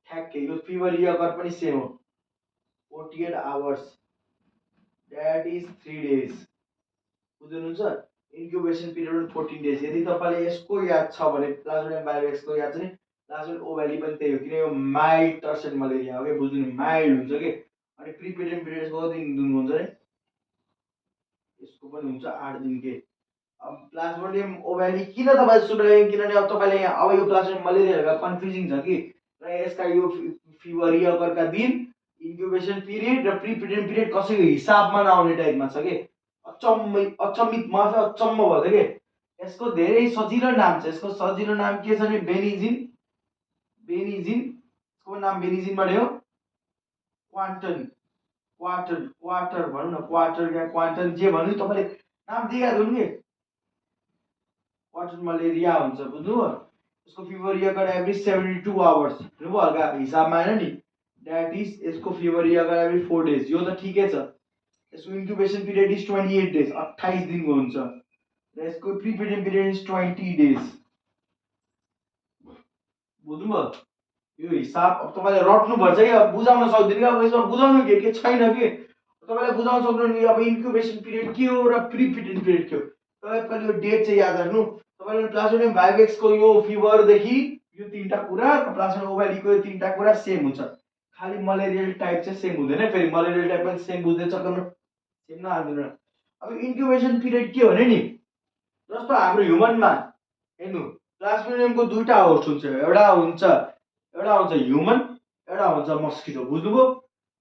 ठ्याक्कै। यो फिभर रिएक्ट पनि सेम हो, 48 आवर्स, दैट इज 3 days। बुझ्नुहुन्छ? Incubation period 14 days। यदि तपाईले यसको याद छ भने प्लाज्मोडियम भाइवेक्स को याद छ नि, प्लाज्मोडियम ओभेली पनि त्यही हो, किन यो माइल्ड टर्सन मलेरिया हो के, बुझ्नु नि, माइल्ड हुन्छ के। अनि प्रिपेडेन्ट पिरियड कति दिन हुन्छ रे, यसको पनि हुन्छ 8 दिन के। अब प्लाज्मोडियम ओभेली किन तपाईले सुनायो, किनभने अब तपाईले यहाँ अब यो प्लाज्मोडियम मलेरिया कन्फ्युजिङ छ कि, र यसका यो फिभर रिएक्टका दिन, इन्क्युबेसन पिरियड र प्रिपेडेन्ट पिरियड कसैको हिसाबमा नआउने टाइपमा छ के। अचम्मित म चाहिँ अचम्म भयो के। यसको धेरै सजिलो नाम छ, यसको सजिलो नाम के छ भने बेनिजिन, यसको नाम बेनिजिनबाट हो। क्वार्टर भनौँ न, क्वार्टर या क्वान्टन जे भन्नु तपाईँले नाम दिएका हुनु कि, क्वार्टर मलेरिया हुन्छ, बुझ्नुभयो? यसको फिभर रिएक्ट एभ्री 72 आवर्स, हेर्नुभयो हल्का हिसाबमा आएन नि, द्याट इज यसको फिभर रिएक्ट एभ्री 4 days। यो त ठिकै छ। यसको इन्क्युबेसन पिरियड इज 28 days, 28 दिनको हुन्छ, र यसको प्रिपेडेन्ट पिरियड इज 20 days। बुझ्नुभयो? यो हिसाब अब तपाईले रट्नुपर्छ कि, अब बुझाउन सक्दिन कि, अब यसमा बुझाउनु के छैन कि, तपाईले बुझाउन सक्नु नि। अब इन्क्युबेसन पिरियड के हो र प्रिपेडेन्ट पिरियड के हो, तपाईले पहिले यो डेट चाहिँ याद राख्नु। तपाईले प्लाज्मोडियम भाइवेक्स को यो फिभर देखि यो तीनटा कुरा र प्लाज्मोडियम ओभेली को यो तीनटा कुरा सेम हुन्छ, खाली मलेरियल टाइप चाहिँ सेम हुँदैन। फेरि मलेरियल टाइप पनि सेम बुझ्दै सक्नु, सेम नआउँदैन। अब इन्क्युबेसन पिरियड के भने नि, जस्तो हाम्रो ह्युमनमा हेर्नु, प्लाज्मोडियमको दुईटा होस्ट हुन्छ, एउटा हुन्छ ह्युमन, एउटा हुन्छ मस्किटो, बुझ्नुभयो?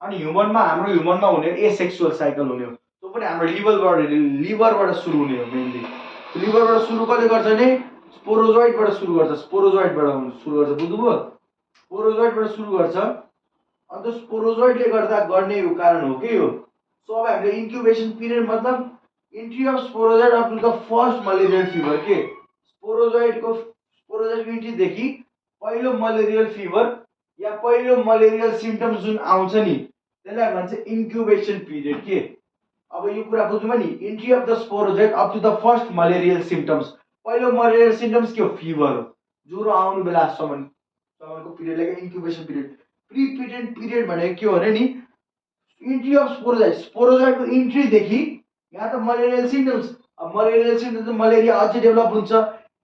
अनि हाम्रो ह्युमनमा हुने एसेक्सुअल साइकल हुने हो, त्यो पनि हाम्रो लिभरबाट सुरु हुने हो। मेनली लिभरबाट सुरु कसले गर्छ भने स्पोरोजोइडबाट सुरु गर्छ, बुझ्नुभयो? स्पोरोजोइडबाट सुरु गर्छ, अन्त स्पोरोजोइडले गर्दा गर्ने कारण हो कि यो। सो अब हामीले इन्क्युबेसन पिरियड मतलब entry of sporozoite up to the first malarial fever के, स्पोरोजोइडको इन्ट्री देखि पहिलो मलेरियल फिभर या पहिलो मलेरियल सिम्पटम्स जुन आउँछ नि त्यसलाई भन्छ इन्क्युबेसन पिरियड के। अब यो कुरा बुझ्नुभयो नि, entry of the sporozoite up to the first malarial symptoms, पहिलो मलेरियल सिम्पटम्स के हो, फिभर हो, ज्वरो आउनु बेलासम्मको पिरियडलाई इन्क्युबेसन पिरियड। प्रिपेडेन्ट पिरियड भनेको के हो भने नि, इन्ट्री अफ स्पोरोजोइडको इन्ट्रीदेखि यहाँ त मलेरियल सिम्पटम्स, अब मलेरियल सिम्पटम्स मलेरिया अझै डेभलप हुन्छ,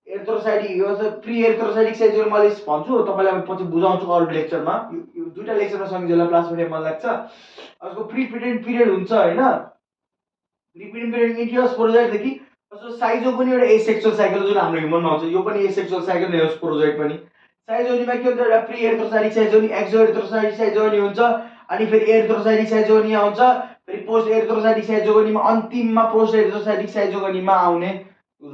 एर्थ्रोसाइटिक यो चाहिँ प्री एर्थ्रोसाइटिक सेक्सुअल मलेरिया भन्छु, तपाईलाई पछि बुझाउँछु अरू लेक्चरमा, यो दुईटा लेक्चरमा सँगै प्लाज्मोडियम मन लाग्छ। यसको प्रिपेडेन्ट पिरियड हुन्छ हैन, प्रिपेडेन्ट पिरियड इन्ट्री अफ स्पोरोजोइडदेखि। जस्तो साइजो पनि एउटा एसेक्सुअल साइकल जुन हाम्रो ह्युमनमा हुन्छ, यो पनि एसेक्सुअल साइकल नै हो, स्पोरोजोइड पनि। साइजोनीमा के हुन्छ, एउटा प्री एर्थ्रोसाइटिक साइजोनी, एक्सो एर्थ्रोसाइटिक साइजोनी हुन्छ, अनि फेरि एर्थ्रोसाइटिक साइजोनी आउँछ, फेरि पोस्ट एर्थ्रोसाइटिक साइजोनीमा, अन्तिममा पोस्ट एर्थ्रोसाइटिक साइजोनीमा आउने र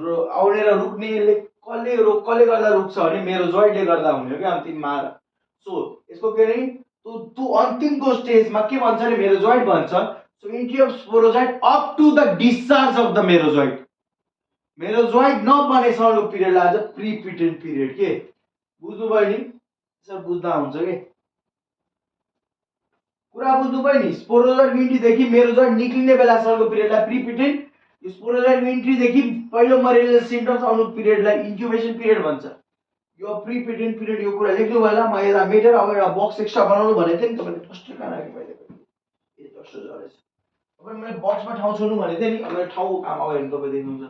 रुक्नेले कसले गर्दा रुक्छ भने मेरोजोइडले गर्दा हुने हो कि अन्तिममा। सो यसको के अरे त्यो अन्तिमको स्टेजमा के भन्छ भने मेरोजोइड भन्छ। So entry of sporozoite up to the discharge of the merozoite, merozoite नबनेसम्मको पिरियडलाई भन्छ प्रिपेडेन्ट पिरियड के। बुझ्नुभयो नि, यसरी बुझ्दा हुन्छ के कुरा, बुझ्नुभयो नि। स्पोरोजोइड इन्ट्रीदेखि मेरोजोइड निक्लिने बेलासम्मको पिरियडलाई प्रिपेडेन्ट, स्पोरोजोइड इन्ट्रीदेखि पहिलो मलेरियल सिम्पटम्स आउनु पिरियडलाई इन्क्युबेसन पिरियड भन्छ। यो प्रिपेडेन्ट पिरियड, यो कुरा लेख्नु भयो होला। म यसलाई मेटेर अब एउटा बक्स एक्स्ट्रा बनाउनु भनेको थिएँ नि तपाईँले, फर्स्ट कहाँ राखेँ मैले, ए जस्तो रहेछ तपाईँ, मैले बक्समा ठाउँ छोड्नु भनेको थिएँ नि, अब ठाउँको काम अगाडि हेर्नु तपाईँ देख्नुहुन्छ।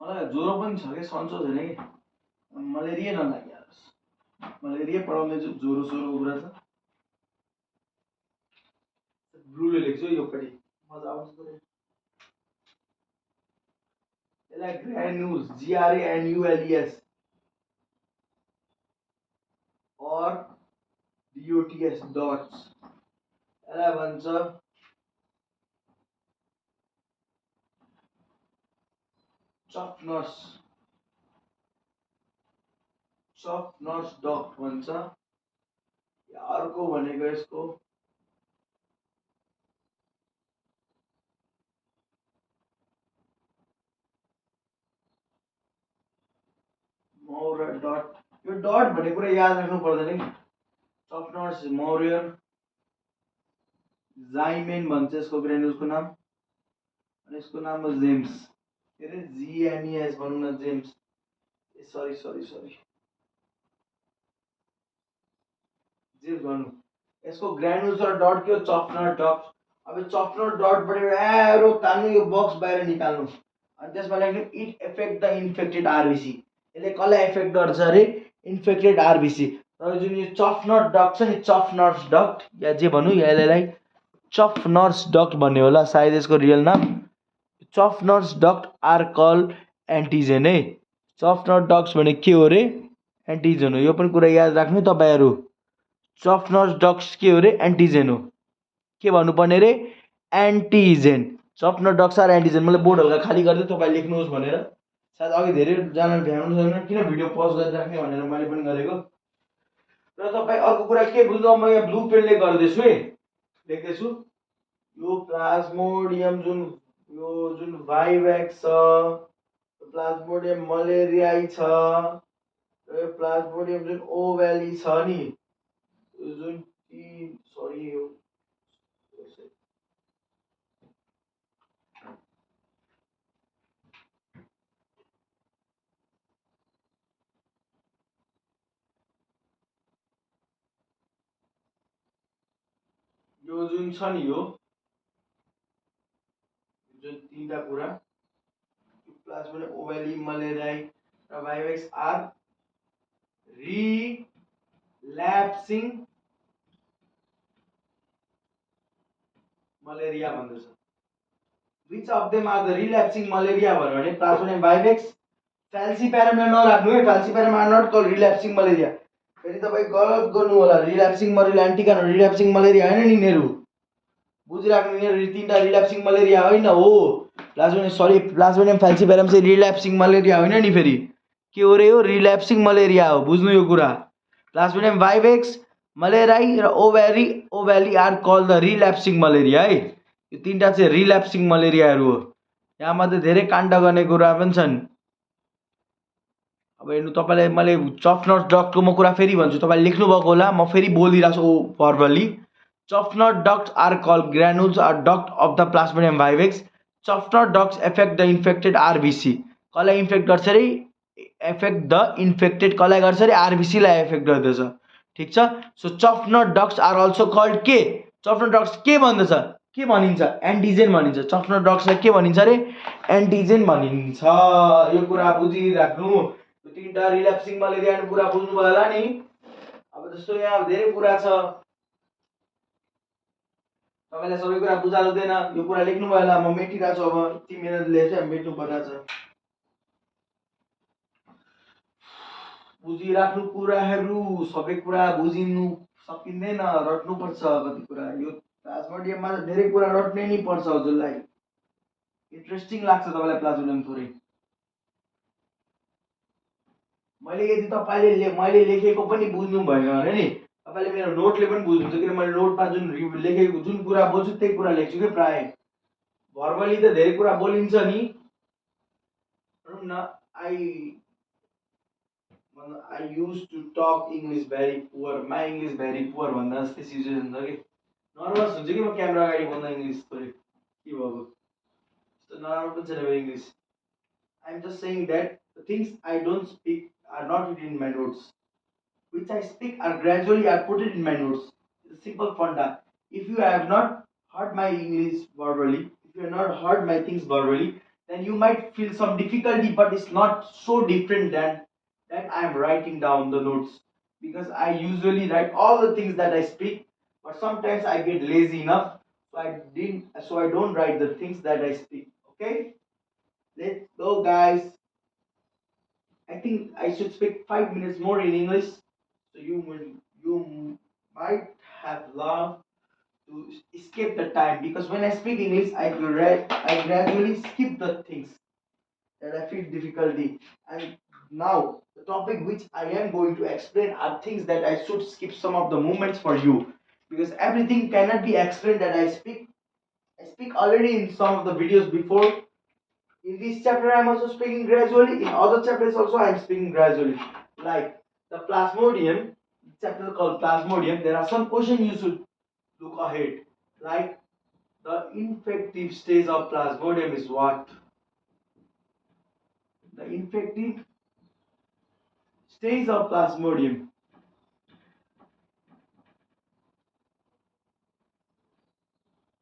मलाई ज्वरो पनि छ कि, सन्चो छैन कि, मलेरिया नलागिहालोस्, मलेरिया पढाउँदैछु, ज्वरो सोरो कुरा छ। ब्लूले लेख्छु यो पट्टि, मजा आउँछ। यसलाई ग्रानुल्स, GRANULES और DOTS डट्स, यसलाई भन्छ चफ नर्स डग भन्छ। अर्को भनेको यसको मौर डट। यो डट भन्ने कुरा याद राख्नु पर्दैन कि। चफ नर्स मौर्यर जाइमेन भन्छ यसको ग्रेन्युल्सको नाम। अनि यसको नाम हो जेम्स। के अरे जिएमइएस भनौँ न, James. Sorry sorry sorry, James भन्नु। यसको ग्रेन्युल्स र डट के हो, चफनर डट। अब चफनर डटबाट एरो तान्नु, यो बक्स बाहिर निकाल्नु, अनि त्यसमा लेख्नु it effect the infected RBC. यसले कसलाई एफेक्ट गर्छ अरे, इन्फेक्टेड आरबिसी। र जुन यो चफनर डक्ट छ नि, चफनर्स डक्ट या जे भनौँ, यसलाई चफनर्स डक्ट भन्ने होला सायद यसको रियल नाम। चफनर्स डक्ट आर कल एन्टिजेन है। चफनर डक्ट्स भने के हो रे, एन्टिजेन हो। यो पनि कुरा याद राख्नु तपाईँहरू। चफनर्स डक्ट्स के हो रे, एन्टिजेन हो। के भन्नुपर्ने रे, antigen. Schuffner dots are antigen. मैले बोर्ड हल्का खाली गर्दै तपाईँ लेख्नुहोस् भनेर, सायद अघि धेरैजनाले भ्याउनु सक्दैन किन भिडियो पज गरिराख्ने भनेर मैले पनि गरेको। र तपाईँ अर्को कुरा के बुझ्नु, म यहाँ ब्लू पेनले गर्दैछु है, लेख्दैछु। यो प्लाज्मोडियम जुन भाइभ्याक्स छ, प्लाज्मोडियम मलेरियाई छ, र प्लाज्मोडियम जुन ओभ्याली छ नि, जुन सरी यो जुन छ नि, यो जुन तीनटा कुरा, प्लाज्मोडियम ओभ्याली मलेरियाई र भाइभ्याक्स आर रिल्याप्सिङ मलेरिया भन्दछ। Which of them are the relapsing malaria भन्यो भने प्लाज्मोडियम भाइभ्याक्स, फ्याल्सिप्यारमलाई नराख्नु है, falciparum are not call relapsing malaria. फेरि तपाईँ गलत गर्नु होला, रिल्याप्सिङ मलेरिया एन्टिकान रिल्याप्सिङ मलेरिया होइन नि यिनीहरू, बुझिराख्नु। यिनीहरू तिनवटा रिल्याप्सिङ मलेरिया होइन हो। प्लाज्मोडियम फ्याल्सिप्यारम चाहिँ रिल्याप्सिङ मलेरिया होइन नि, फेरि के हो रे, यो रिल्याप्सिङ मलेरिया हो, बुझ्नु यो कुरा। प्लाज्मोडियम भाइभ्याक्स, मलेराई र ओभ्याली are call the relapsing malaria है। यो तिनवटा चाहिँ रिल्याप्सिङ मलेरियाहरू हो। यहाँ मात्रै धेरै काण्ड गर्ने कुरा पनि छन्। अब हेर्नु, तपाईँलाई मैले चफनर डक्टको म कुरा फेरि भन्छु, तपाईँले लेख्नुभएको होला, म फेरि बोलिरहेको छु formally. Schuffner dots are call granules are डक्ट of the plasmodium vivax. Schuffner dots affect the infected RBC. कसलाई इन्फेक्ट गर्छ अरे, एफेक्ट द इन्फेक्टेड कसलाई गर्छ अरे, आरबिसीलाई एफेक्ट गर्दछ। ठिक छ। So Schuffner dots are also called के, चफनर डक्ट्स के भन्दछ, के भनिन्छ, एन्टिजेन भनिन्छ। चफनर डक्ट्सलाई के भनिन्छ अरे, एन्टिजेन भनिन्छ। यो कुरा बुझिराख्नु। तिनवटा रिल्याप्सिङ मलेरिया कुरा बुझ्नुभयो होला नि। अब जस्तो यहाँ धेरै कुरा छ, तपाईँलाई सबै कुरा बुझा हुँदैन, यो कुरा लेख्नुभयो होला। म मेटिरहेको छु, अब यति मिहिनेतले चाहिँ मेट्नु परिरहेछ। बुझिराख्नु कुराहरू, सबै कुरा बुझिनु सकिँदैन, रट्नुपर्छ कति कुरा। यो प्लाज्मोडियममा धेरै कुरा रट्नै नि पर्छ हजुरलाई। इन्ट्रेस्टिङ लाग्छ तपाईँलाई प्लाज्मोडियम थोरै। मैले यदि तपाईँले मैले लेखेको पनि बुझ्नु भएन भने नि, तपाईँले मेरो नोटले पनि बुझ्नुहुन्छ, किन मैले नोटमा जुन लेखेको जुन कुरा बोल्छु त्यही कुरा लेख्छु कि प्राय। भर्बली त धेरै कुरा बोलिन्छ नि, भनौँ न। I used to talk English very poor, my English very poor भन्दा जस्तै सिचुएसन छ कि। नर्भस हुन्छ कि म क्यामेरा अगाडि बोल्दा इङ्ग्लिस थोरै के भएको, त्यस्तो नराम्रो पनि छैन मेरो English. I'm just saying that the things I don't speak are not written in my notes. Which I speak are gradually I put it in my notes. It's a simple funda. If you have not heard my English verbally, if you have not heard my things verbally, then you might feel some difficulty, but it's not so different than that I am writing down the notes, because I usually write all the things that I speak, but sometimes I get lazy enough, so I don't write the things that I speak. Okay, let's go, guys. I think I should speak 5 minutes more in English, so you might have learned to escape the time, because when I speak English, I gradually skip the things. that I feel difficulty. And now the topic which I am going to explain are things that I should skip some of the movements for you, because everything cannot be explained that I speak. I speak already in some of the videos before. In this chapter, I am also speaking gradually. In other chapters also, I am speaking gradually. Like the Plasmodium, chapter called Plasmodium, there are some questions you should look ahead. Like the infective stage of Plasmodium is what? The infective stage of Plasmodium.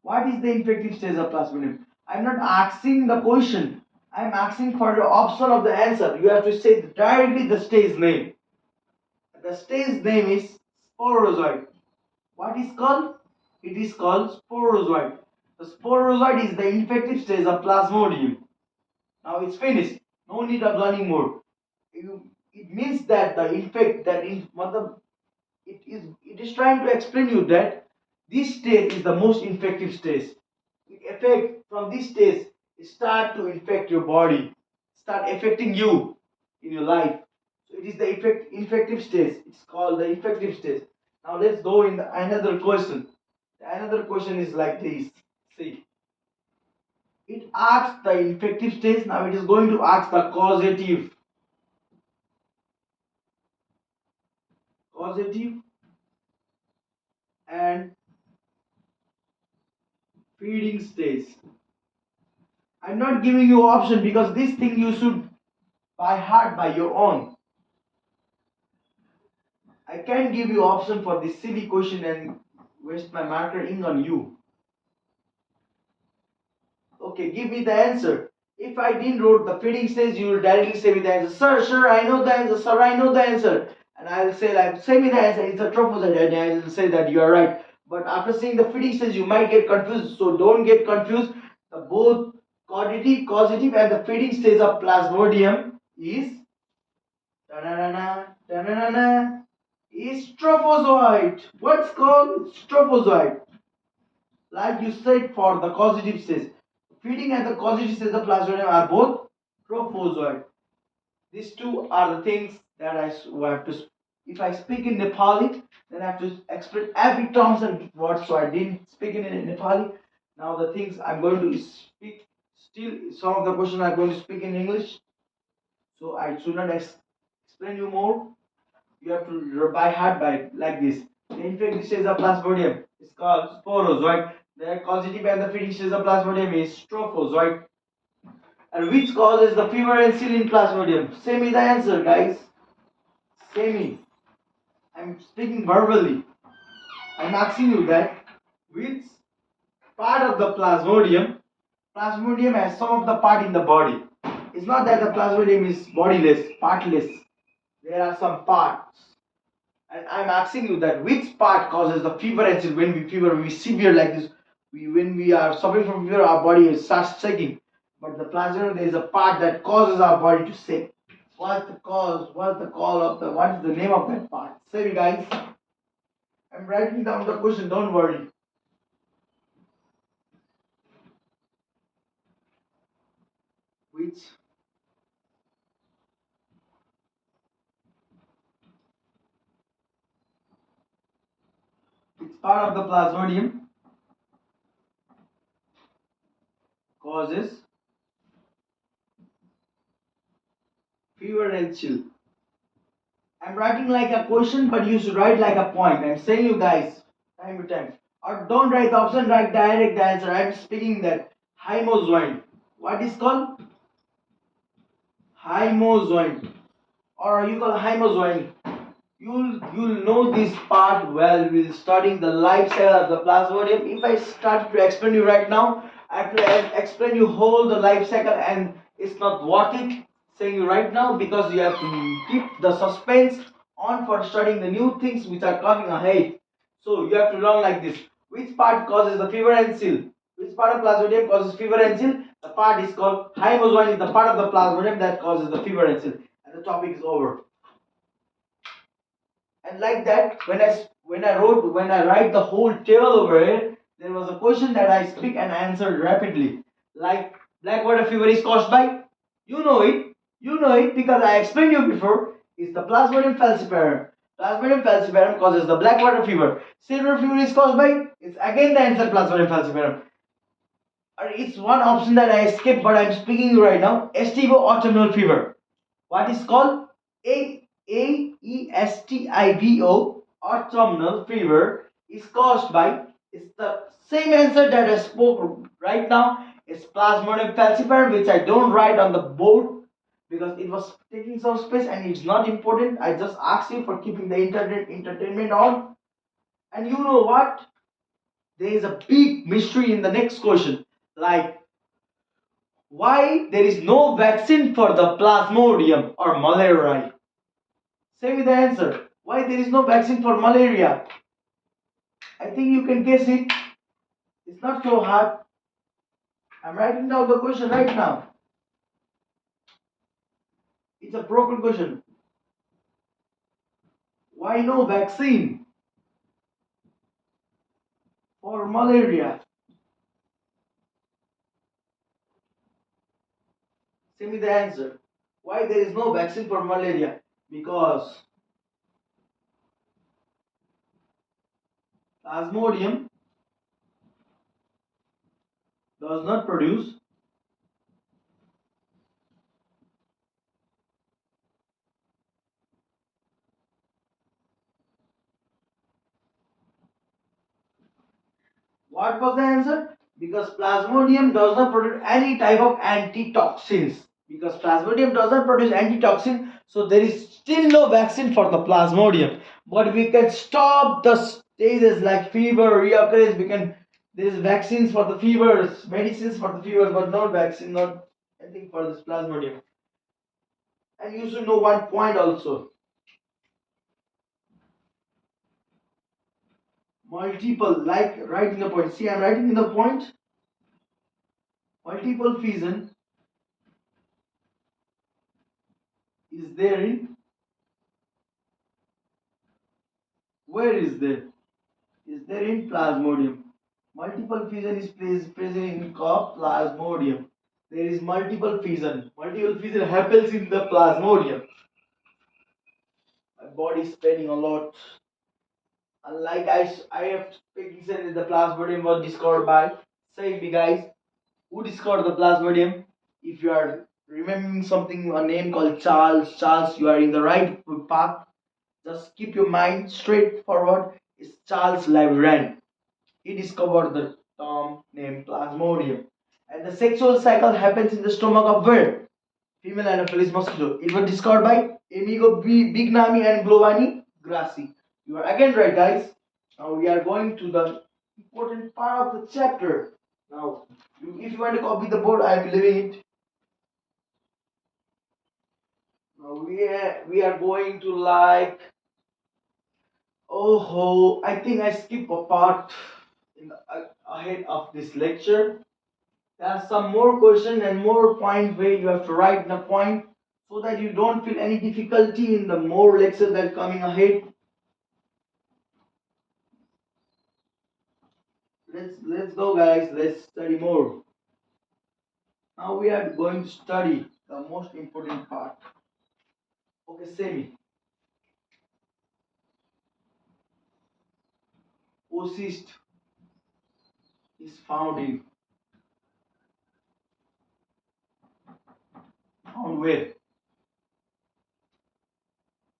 What is the infective stage of Plasmodium? I am not asking the question. I am asking for the option of the answer. You have to say directly the stage name. The stage name is sporozoite. What is called? It is called sporozoite. The sporozoite is the infective stage of Plasmodium. Now it's finished. No need of learning more. It means that the infect that in it is trying to explain you that this stage is the most infective stage. It affect from this stage it start to infect your body, start affecting you in your life. So it is the infective stage. It's called the infective stage. Now let's go in another question. Another question is like this. See, it asks the infective stage. Now it is going to ask the causative and feeding stage. I'm not giving you option because this thing you should by heart by your own. I can't give you option for this silly question and waste my marker ink on you. Okay, give me the answer. If I didn't wrote the feeding stage, you will directly say me the answer. Sir, I know the answer. Sir, I know the answer. And I'll say like, say me the answer. It's a trophozoite, and I will say that you are right. But after seeing the feeding stage, you might get confused. So don't get confused. The both causative, and the feeding stage of Plasmodium is is trophozoite. What's called trophozoite? Like you said, for the causative stage, feeding and the causative stage of Plasmodium are both trophozoite. These two are the things that I have to. If I speak in Nepali, then I have to explain every terms and words. So I didn't speak in Nepali. Now the things I'm going to speak. Still, some of the questions I'm going to speak in English. So I should not explain you more. You have to by heart by like this. The infective stage of Plasmodium is called sporozoite. The causative and the feeding stage of Plasmodium is trophozoite. And which causes the fever and chill in Plasmodium? Say me the answer, guys. Say me. I'm speaking verbally. I'm asking you that which part of the Plasmodium has some of the part in the body. It's not that the Plasmodium is bodiless, partless. There are some parts. And I'm asking you that which part causes the fever and chill when we severe like this. When we are suffering from fever, our body starts shaking. But the plasma, there is a part that causes our body to shake. What's the cause? What's the call of the? What is the name of that part? Say me, guys. I'm writing down the question. Don't worry. Which part of the Plasmodium causes fever and chill? I'm writing like a question, but you should write like a point. I'm saying you guys time to time. Or don't write the option, write direct the answer. I'm speaking that hymozoin. What is called? Hymozoin. Or you call hymozoin. You'll know this part well with studying the life cycle of the Plasmodium. If I start to explain you right now, I have to explain you whole the life cycle, and it's not worth it saying you right now, because you have to keep the suspense on for studying the new things which are coming ahead. So you have to learn like this. Which part causes the fever and chill? Which part of Plasmodium causes fever and chill? The part is called hymozoin, is the part of the Plasmodium that causes the fever and chill. And the topic is over. And like that, when I write the whole table over here, there was a question that I speak and answered rapidly. Like black water fever is caused by, You know it. You know it because I explained you before. It's the Plasmodium falciparum. Plasmodium falciparum causes the black water fever. Silver fever is caused by. It's again the answer Plasmodium falciparum. It's one option that I skipped, but I'm speaking right now. Estivo autumnal fever. What is called Aestivo autumnal fever is caused by. It's the same answer that I spoke right now. It's Plasmodium falciparum, which I don't write on the board because it was taking some space and it's not important. I just asked you for keeping the internet entertainment on. And you know what? There is a big mystery in the next question. Like, why there is no vaccine for the Plasmodium or malaria? Say me the answer. Why there is no vaccine for malaria? I think you can guess it. It's not so hard. I'm writing down the question right now. It's a broken question. Why no vaccine for malaria? Say me the answer. Why there is no vaccine for malaria? Because Plasmodium does not produce. What was the answer? Because Plasmodium does not produce any type of antitoxins. Because Plasmodium does not produce antitoxin, so there is still no vaccine for the Plasmodium. But we can stop the stages like fever, reoccurrence. We can. There is vaccines for the fevers, medicines for the fevers, but not vaccine, not anything for this Plasmodium. And you should know one point also. Multiple, like writing the point. See, I'm writing in the point. Multiple fission is there in. Where is there? Is there in Plasmodium. Multiple fission is present in Plasmodium. There is multiple fission. Multiple fission happens in the Plasmodium. My body is spinning a lot. Unlike I have speaking said the Plasmodium was discovered by. Say me guys, who discovered the Plasmodium? If you are remembering something, a name called Charles, Charles, you are in the right path. Just keep your mind straight forward. It's Charles Laveran. He discovered the term named Plasmodium. And the sexual cycle happens in the stomach of where? Female Anopheles mosquito. It was discovered by Amigo Bignami and Glovani Grassi. You are again right, guys. Now we are going to the important part of the chapter. Now, if you want to copy the board, I am leaving it. Now we are going to like. Oh, I think I skip a part ahead of this lecture. There's some more question and more point where you have to write the point so that you don't feel any difficulty in the more lectures that are coming ahead. Let's go guys, let's study more. Now we are going to study the most important part. Okay, semi. Oocyst is found where?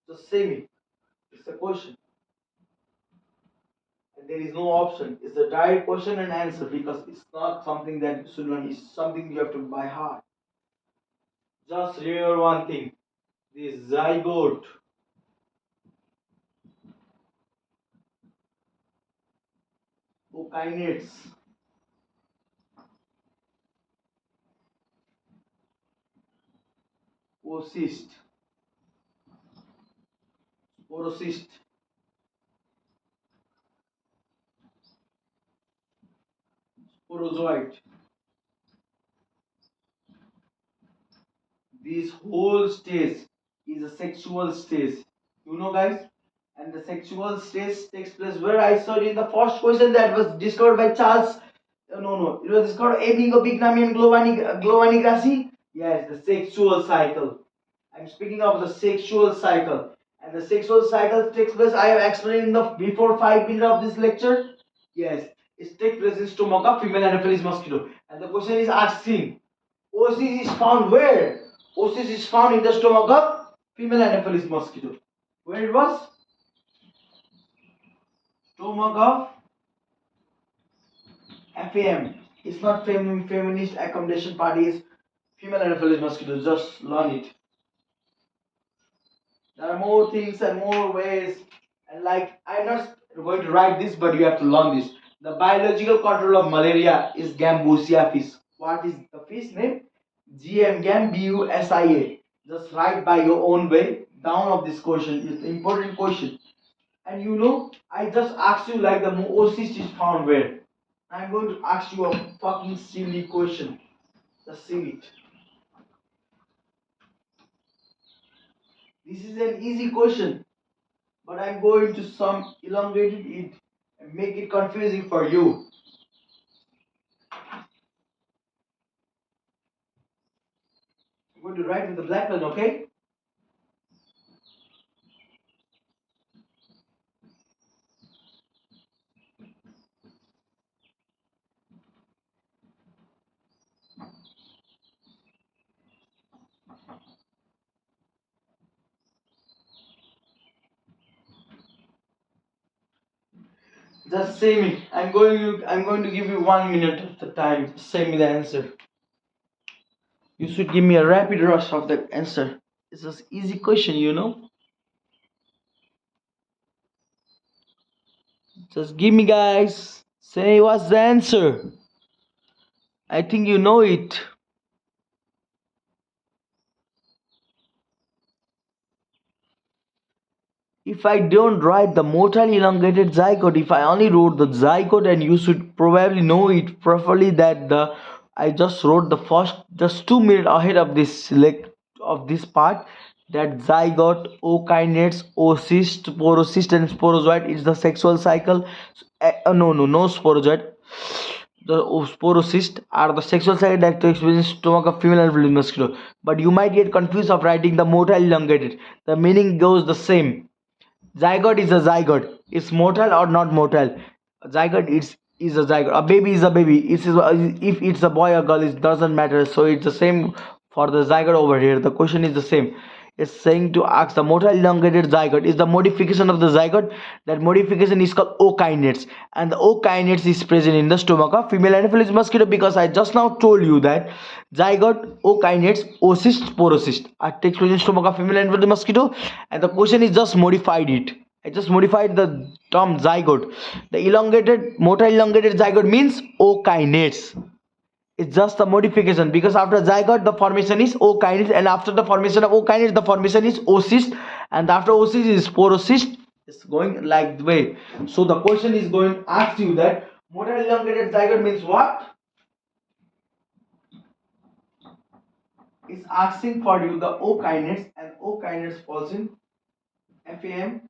Just semi. It's a question. And there is no option. It's a direct question and answer because it's not something that you should learn. It's something you have to by heart. Just remember one thing. This zygote okinates oocyst, sporocyst, sporozoite. This whole stage is a sexual stage. You know, guys? And the sexual stage takes place where I saw in the first question that was discovered by Charles. No, it was discovered Amigo Bignami and Glovani Grassi. Yes, the sexual cycle. I'm speaking of the sexual cycle. And the sexual cycle takes place, I have explained in the before 5 minutes of this lecture. Yes, it takes place in stomach of female Anopheles mosquito. And the question is asking, oocyst is found where? Oocyst is found in the stomach of female Anopheles mosquito. Where it was? Stomach of FAM. It's not feminist accommodation party, it's female Anopheles mosquito. Just learn it. There are more things and more ways, and like I'm not going to write this, but you have to learn this. The biological control of malaria is Gambusia fish. What is the fish name? GM Gambusia. Just write by your own way down of this question. It's an important question. And you know, I just asked you like the oocyst is found where. I'm going to ask you a fucking silly question. Just see it. This is an easy question, but I'm going to some elongate it and make it confusing for you. I'm going to write with the black pen, okay? Just say me. I'm going to give you 1 minute of the time. Just say me the answer. You should give me a rapid rush of the answer. It's just easy question, you know. Just give me, guys. Say what's the answer. I think you know it. If I don't write the mortal elongated zygote, if I only wrote the zygote, and you should probably know it properly that the I just wrote the first just 2 minutes ahead of this of this part, that zygote, okinates, oocyst, porocyst, and sporozoite is the sexual cycle. No sporozoite. The sporocyst are the sexual cycle that takes place in stomach of female and male mosquito. But you might get confused of writing the mortal elongated. The meaning goes the same. Zygote is a zygote. It's mortal or not mortal. Zygote is a zygote. A baby is a baby. If it's a boy or girl, it doesn't matter. So it's the same for the zygote over here. The question is the same. It's saying to ask the mortal elongated zygote is the modification of the zygote. That modification is called okinates, and the okinates is present in the stomach of female Anopheles mosquito, because I just now told you that zygote, okinates, oocyst, porocyst are takes place in stomach of female Anopheles mosquito, and the question is just modified it. I just modified the term zygote. The elongated, mortal elongated zygote means okinates. It's just a modification, because after zygote the formation is ookinase, and after the formation of ookinase the formation is oocyst, and after oocyst is sporocyst. It's going like the way. So the question is going to ask you that mortal elongated zygote means what? It's asking for you the ookinase, and ookinase falls in FAM,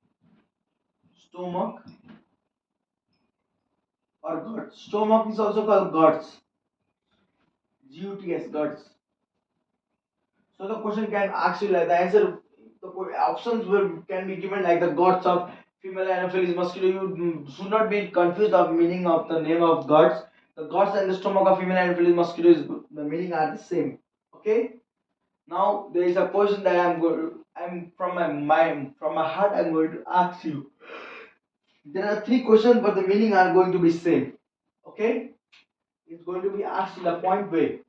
stomach, or guts. Stomach is also called guts. GUTS, guts. So the question can ask you like the answer. The options will can be given like the gods of female Anopheles mosquito. You should not be confused of meaning of the name of gods. The gods and the stomach of female Anopheles mosquito is the meaning are the same. Okay. Now there is a question that I'm from my mind, from my heart. I'm going to ask you. There are three questions, but the meaning are going to be same. Okay. It's going to be asked in a point way.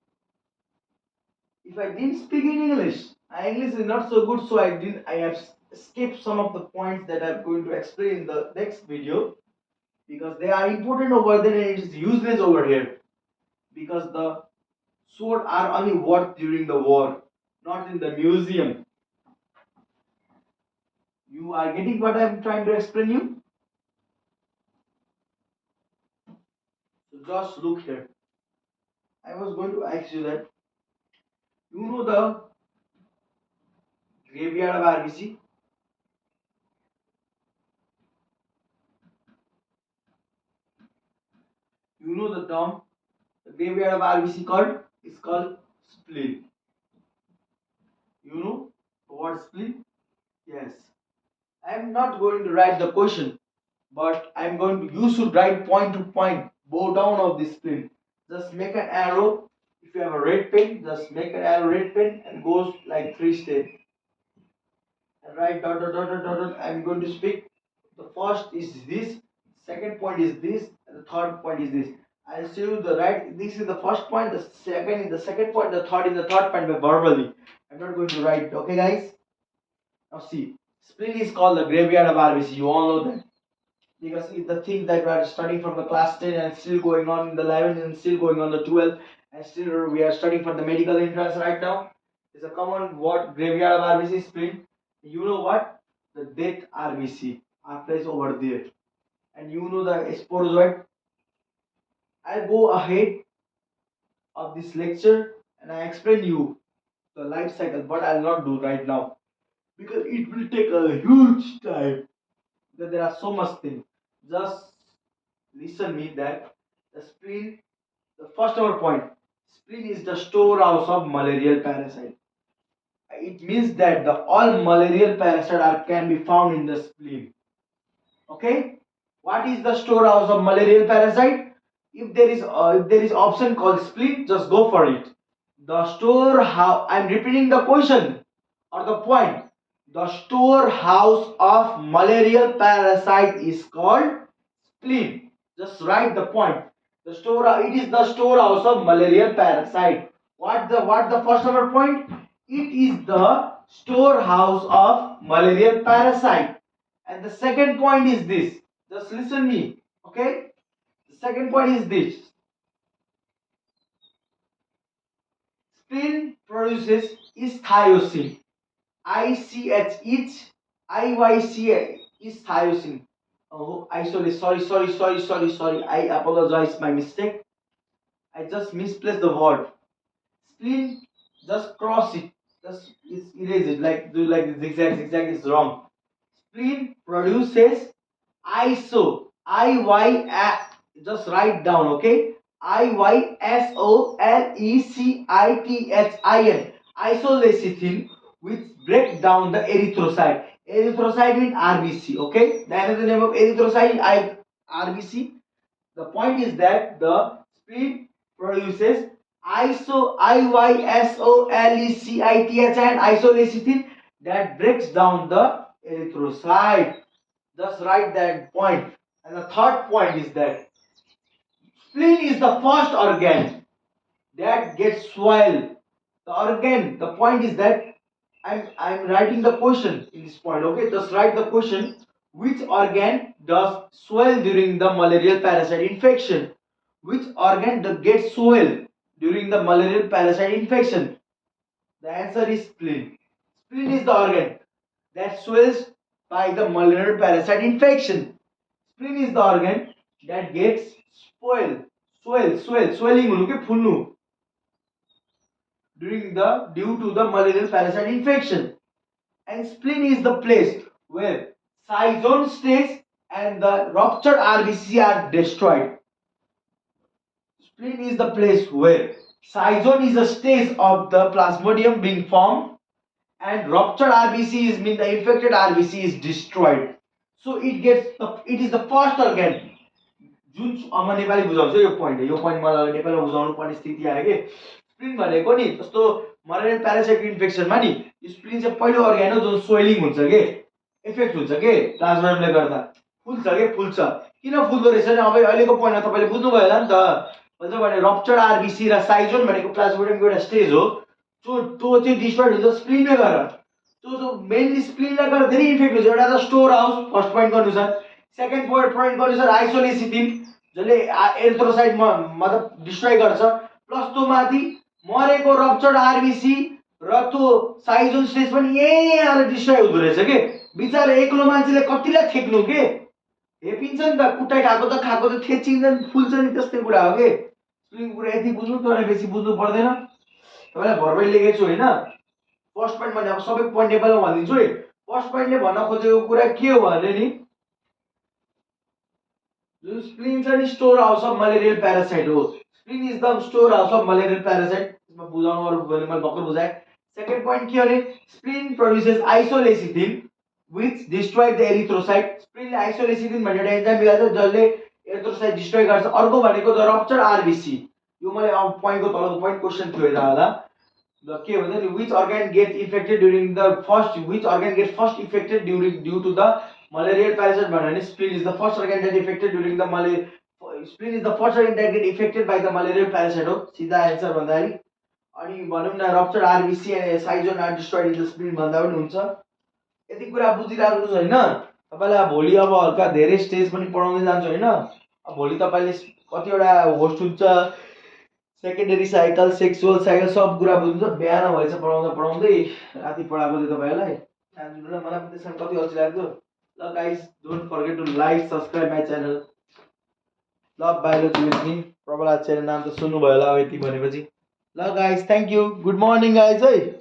If I didn't speak in English, my English is not so good, so I have skipped some of the points that I'm going to explain in the next video, because they are important over there and it is useless over here, because the sword are only worth during the war, not in the museum. You are getting what I'm trying to explain you? So just look here. I was going to ask you that you know the graveyard of RBC? You know the term the graveyard of RBC called? It's called spleen. You know what spleen? Yes. I am not going to write the question, but I am going to. You should write point to point, bow down of the spleen. Just make an arrow. If you have a red pen, just make an arrow red pen and goes like 3 steps. And write dot dot dot dot dot dot. I am going to speak. The first is this, second point is this, and the third point is this. I'll show you the right. This is the first point, the second is the second point, the third is the third point by verbally. I'm not going to write. Okay, guys. Now see, spleen is called the graveyard of RBC. You all know that because it's the thing that we are studying from the class 10 and still going on in the 11 and still going on the 12 and still we are studying for the medical entrance right now. It's a common word, graveyard of RBC, spleen. You know what? The death RBC are placed over there. And you know the sporozoid. I'll go ahead of this lecture and I explain you the life cycle, but I'll not do right now because it will take a huge time. Because there are so much things. Just listen me that the spleen, the first our point, spleen is the storehouse of malarial parasite. It means that the all malarial parasite are, can be found in the spleen. Okay, what is the storehouse of malarial parasite? If there is option called spleen, just go for it. The storehouse. I'm repeating the question or the point. The storehouse of malarial parasite is called spleen. Just write the point. The store. It is the storehouse of malarial parasite. What the first number point? It is the storehouse of malarial parasite. And the second point is this. Just listen me. Okay. The second point is this. Spleen produces isthyocin. ICH IYC is thiosin. Oh, sorry. I apologize my mistake. I just misplaced the word. Spleen, just cross it. Just erase it. Like do like zigzag is wrong. Spleen produces just write down, okay? IYSOLECITHIN. Isolecithin, which break down the erythrocyte. Erythrocyte means RBC, okay? The another name of erythrocyte is RBC. The point is that the spleen produces IYSOLECITHIN and isolecithin that breaks down the erythrocyte. Just write that point. And the third point is that spleen is the first organ that gets swelled. The point is that I'm writing the question in this point. Okay, just write the question. Which organ does swell during the malarial parasite infection? Which organ gets swell during the malarial parasite infection? The answer is spleen. Spleen is the organ that swells by the malarial parasite infection. Spleen is the organ that gets swelling due to the malarial parasite infection. And spleen is the place where cyzone stays and the ruptured RBC are destroyed. Spleen is the place where cyzone is the stage of the plasmodium being formed and ruptured RBC is mean the infected RBC is destroyed. So it is the first organ जुन म नेपाली बुझाउँछु यो पोइन्ट मलाई नेपालीमा बुझाउनु पर्ने स्थिति आयो के स्प्लिन भनेको नि जस्तो मलेरियल प्यारासाइट इन्फेक्सनमा नि स्प्लिन चाहिँ पहिलो अर्गान हो जो स्वेलिङ हुन्छ के इफेक्ट हुन्छ के प्लाज्मोडियमले गर्दा फुल्छ किन फुल्दो रहेछ नि अब अहिलेको पोइन्टमा तपाईले बुझ्नु भयो होला नि त भन्छ भने रप्चर्ड आरबीसी र साइजोन भनेको प्लाज्मोडियमको एउटा स्टेज हो जो त्यो चाहिँ डिस्ट्रोय हुन्छ स्प्लिनले गर्दा जो मेनली स्प्लिनले गर्दा धेरै इफेक्ट हुन्छ एउटा त स्टोर हाउस फर्स्ट पोइन्टको अनुसार सेकेन्ड पोइन्टको अनुसार आइसोलेसिटिन जसले एरिथ्रोसाइट मतलब डिस्ट्रोय गर्छ प्लस त्यो माथि मरेको रप्चर्ड आरबीसी र त्यो साइजोन स्टेज पनि यही आएर डिस्ट्रोय हुँदो रहेछ के बिचारा एक्लो मान्छेले कतिलाई ठेक्नु के हेपिन्छ नि त कुटाइ खाएको त थेचिन्छ नि फुल्छ नि त्यस्तै कुरा हो के स्प्लिनको कुरा यति बुझ्नु तर बेसी बुझ्नु पर्दैन तपाईलाई भरमै लेखेको छु हैन फर्स्ट पोइन्ट भने अब सबै पोइन्ट नेपालमा भनिदिन्छु है फर्स्ट पोइन्टले भन्न खोजेको कुरा के हो भने नि जुन स्प्लिन छ नि store house of malarial parasite हो spleen is the store house of malarial parasite यसमा बुझाउनु अरु भने मैले भर्खर बुझाए सेकेन्ड पोइन्ट के हो भने spleen produces isolecithin which destroy the erythrocyte. स्प्लिनले आइसोलेसिथिन भन्ने एउटा एन्जाइम निकाल्छ जसले एरिथ्रोसाइट डिस्ट्रोय गर्छ. अर्को भनेको द रप्चर आरबिसी. यो मैले पोइन्टको तलको पोइन्ट क्वेशन थियो यता होला. ल के भन्छ नि which organ gets infected during the first which organ gets first infected due to the malarial parasite भन्यो भने spleen is the first organ that affected during the spleen is the first organ that get affected by the malarial parasite हो सिधा आन्सर भन्दाखेरि. अनि भनौँ न रप्चर आरबिसी एन्ड साइजोन are destroyed in the spleen भन्दा पनि हुन्छ. यति कुरा बुझिराख्नुहोस् हैन. तपाईलाई भोलि अब हल्का धेरै स्टेज पनि पढाउँदै जान्छु हैन. अब भोलि तपाईले कतिवटा होस्ट हुन्छ सेकेन्डरी साइकल सेक्सुअल साइकल सब कुरा बुझ्नुहुन्छ. बिहान भएछ पढाउँदै राति पढाएको थियो तपाईहरुलाई. जान्नु मलाई पनि त्यसमा कति अल्छी लाग्यो. ल guys don't forget to like subscribe my channel. Love biology with me. Prabala channel नाम त सुन्नु भयो होला यति भनेपछि. ल guys thank you. Good morning guys है.